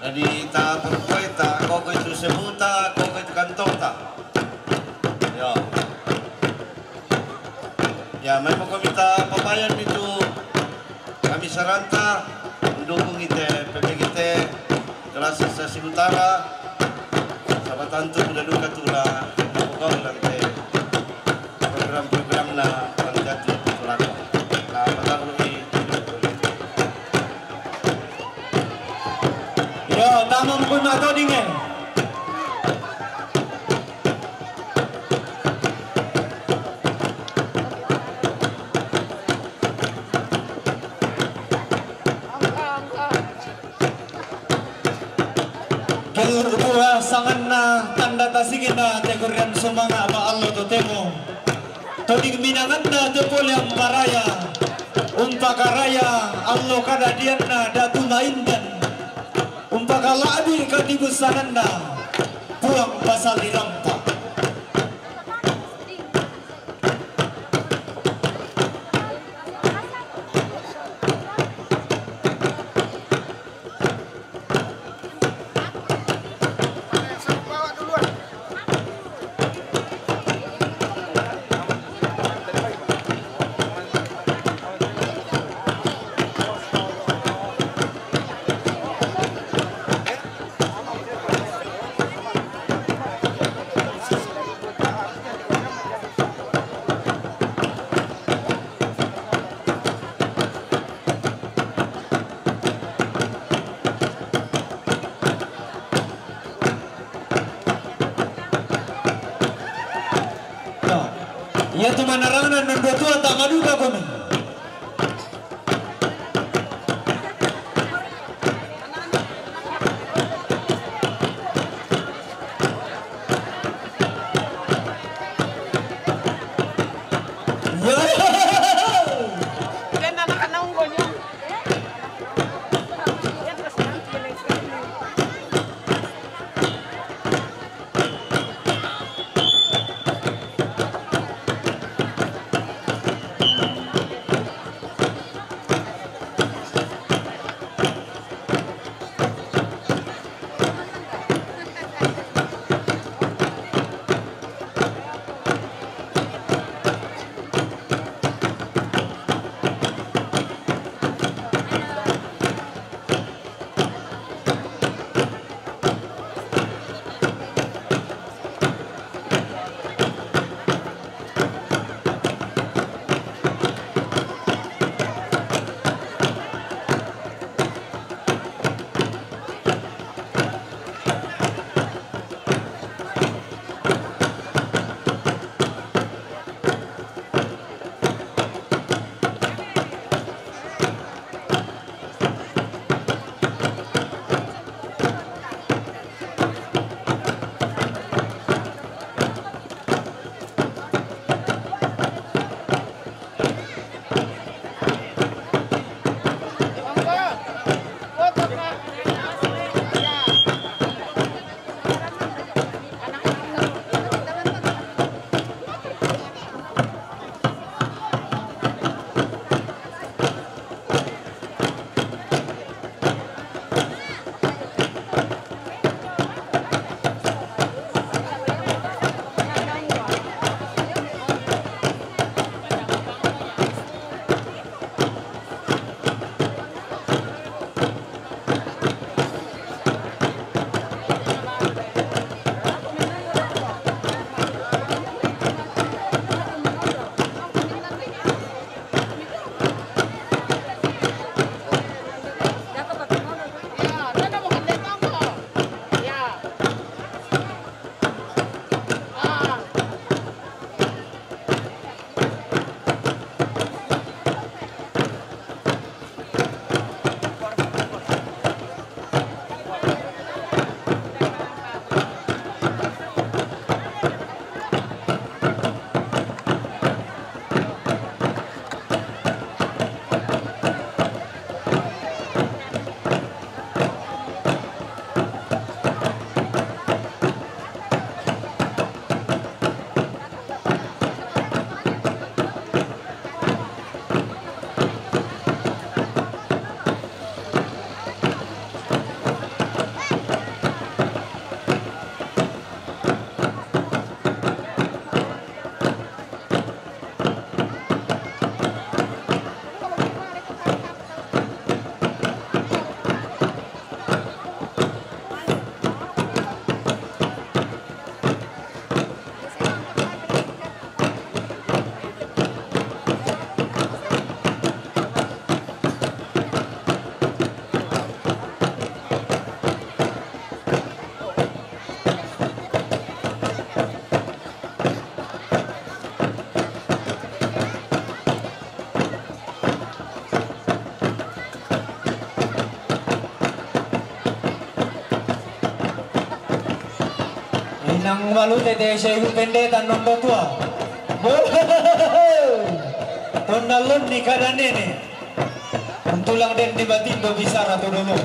Jadi ta perkoi ta koko itu sebuta koko itu kantong ta. Ya memang kami minta pemayan itu kami saranta mendukung itu PPGT kelas Stasiun Utara sahabat tantu udah duka tula kau bilang teh program-program na jatuh tulaku nah melalui
yo tamam pun atau dingin Kelurua sangan na tanda tasigin na tegurian sumanga ba allo to temo todig minangan na tepol yang maraya umpakaraya allo kada dian na datu maindan umpakala abi kadibusanan na puang pasal dirampa. Ya tu manarangan membuat tak maduka kami. Inang malu tete saya pendeta nomor tua. Tonalon ni kada nene. Tulang den di batindo bisa ratu dulu.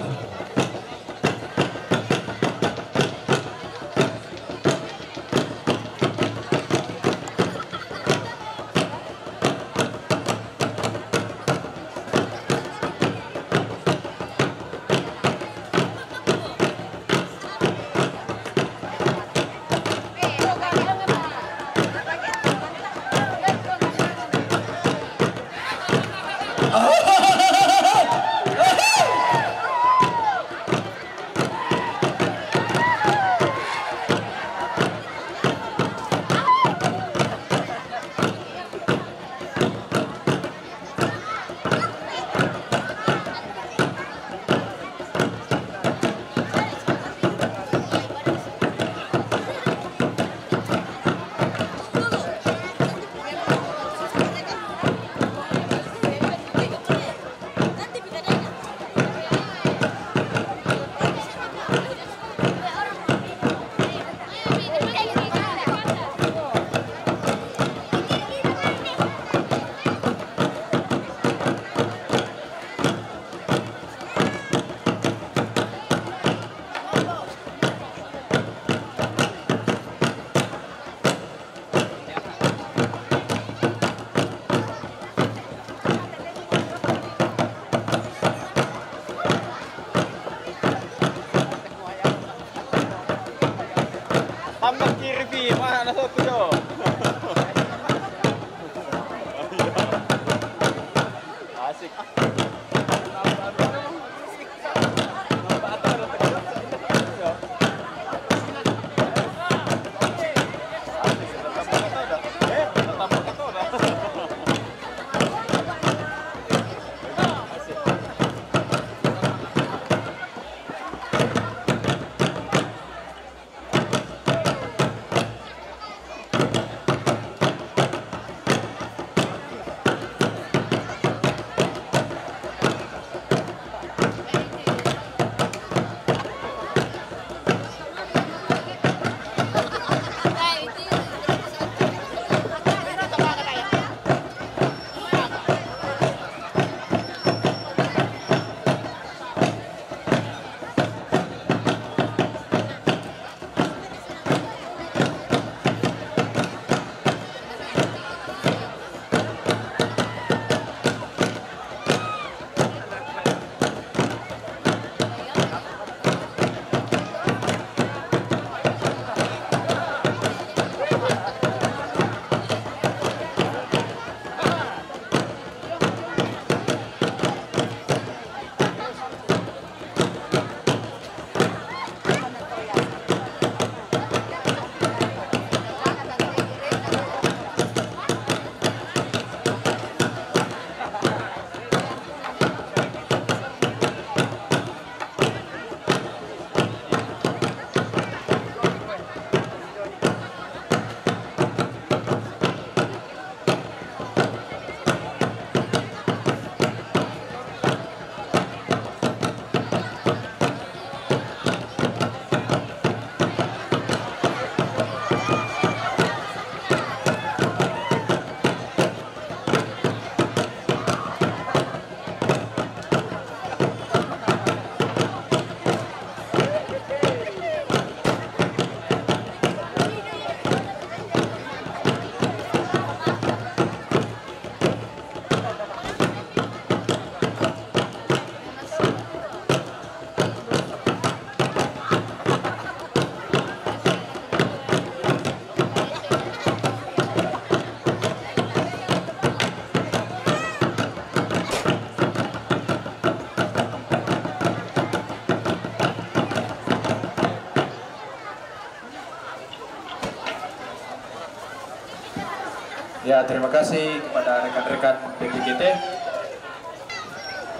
Ya, terima kasih kepada rekan-rekan PGGT.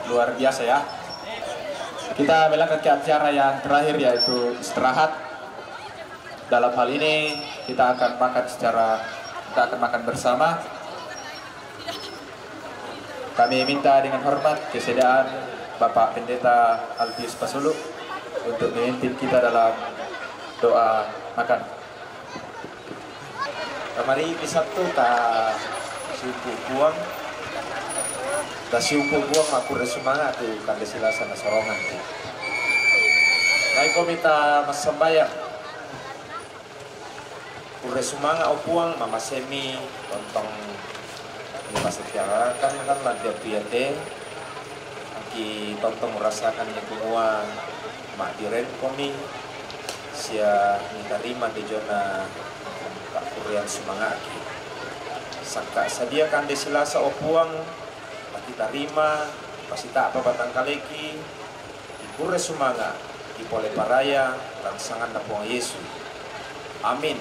Luar biasa ya. Kita melangkah ke acara yang terakhir, yaitu istirahat. Dalam hal ini kita akan makan bersama. Kami minta dengan hormat kesediaan Bapak Pendeta Alfius Pasuluk untuk memimpin kita dalam doa makan. Kamari di Sabtu ta siupu buang. Ta siupu buang aku resumanga tu kande silasa na sorongan tu. Nai komita masambaya. Resumanga opuang mama semi tontong ni pasetiarakan kan lantia piate. Aki tontong merasakan ni kumua mak diren komi sia nitarima di zona Pak Kurian Sumangaki. Saka sadiakan di silasa opuang kita terima pasti tak apa batang kaleki ikure sumanga di pole paraya langsangan napong Yesus. Amin.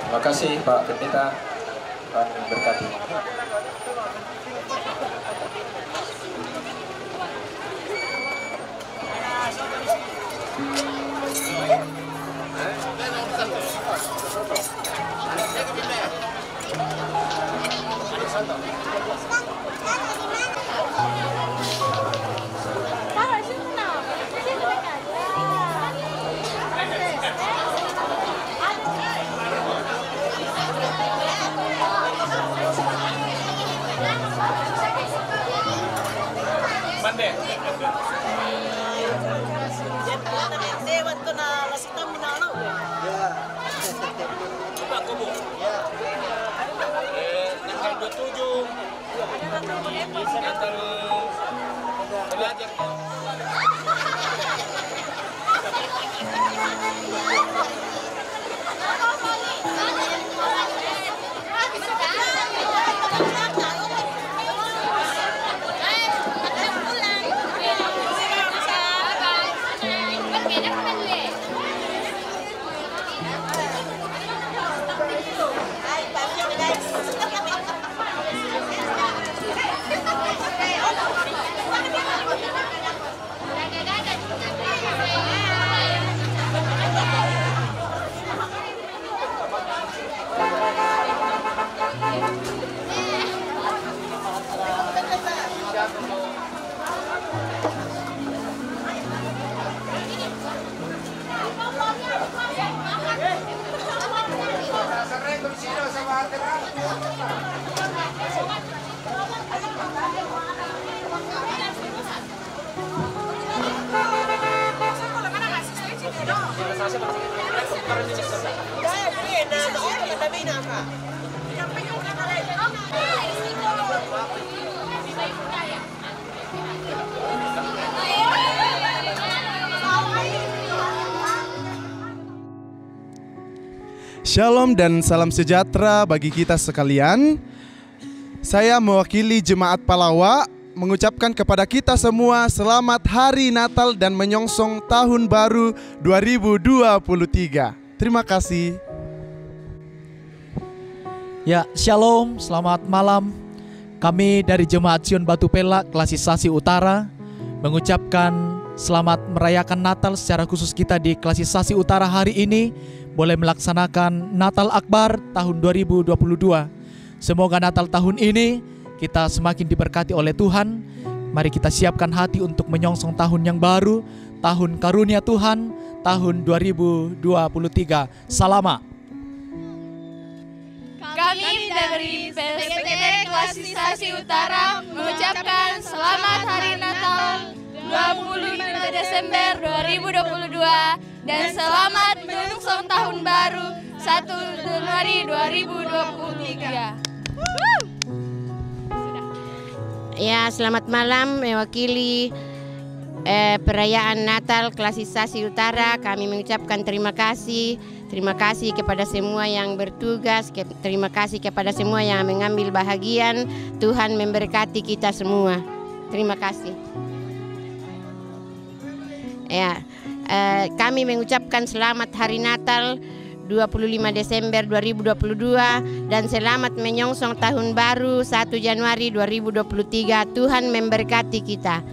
Terima kasih Pak Pendeta, Tuhan berkati.
Shalom dan salam sejahtera bagi kita sekalian. Saya mewakili Jemaat Palawa mengucapkan kepada kita semua selamat Hari Natal dan menyongsong Tahun Baru 2023. Terima kasih.
Ya, shalom, selamat malam. Kami dari Jemaat Sion Batu Pelak Klasisasi Utara mengucapkan selamat merayakan Natal secara khusus. Kita di Klasisasi Utara hari ini boleh melaksanakan Natal Akbar tahun 2022. Semoga Natal tahun ini kita semakin diberkati oleh Tuhan. Mari kita siapkan hati untuk menyongsong tahun yang baru, tahun karunia Tuhan, tahun 2023. Salama.
Kami dari PSPT Klasisasi Utara mengucapkan selamat Hari Natal 25 Desember 2022 dan selamat menyongsong Tahun Baru 1 Januari 2023.
Ya, selamat malam mewakili perayaan Natal Klasisasi Utara. Kami mengucapkan terima kasih. Terima kasih kepada semua yang bertugas. Terima kasih kepada semua yang mengambil bahagian. Tuhan memberkati kita semua. Terima kasih. Ya, kami mengucapkan selamat Hari Natal 25 Desember 2022 dan selamat menyongsong Tahun Baru 1 Januari 2023. Tuhan memberkati kita.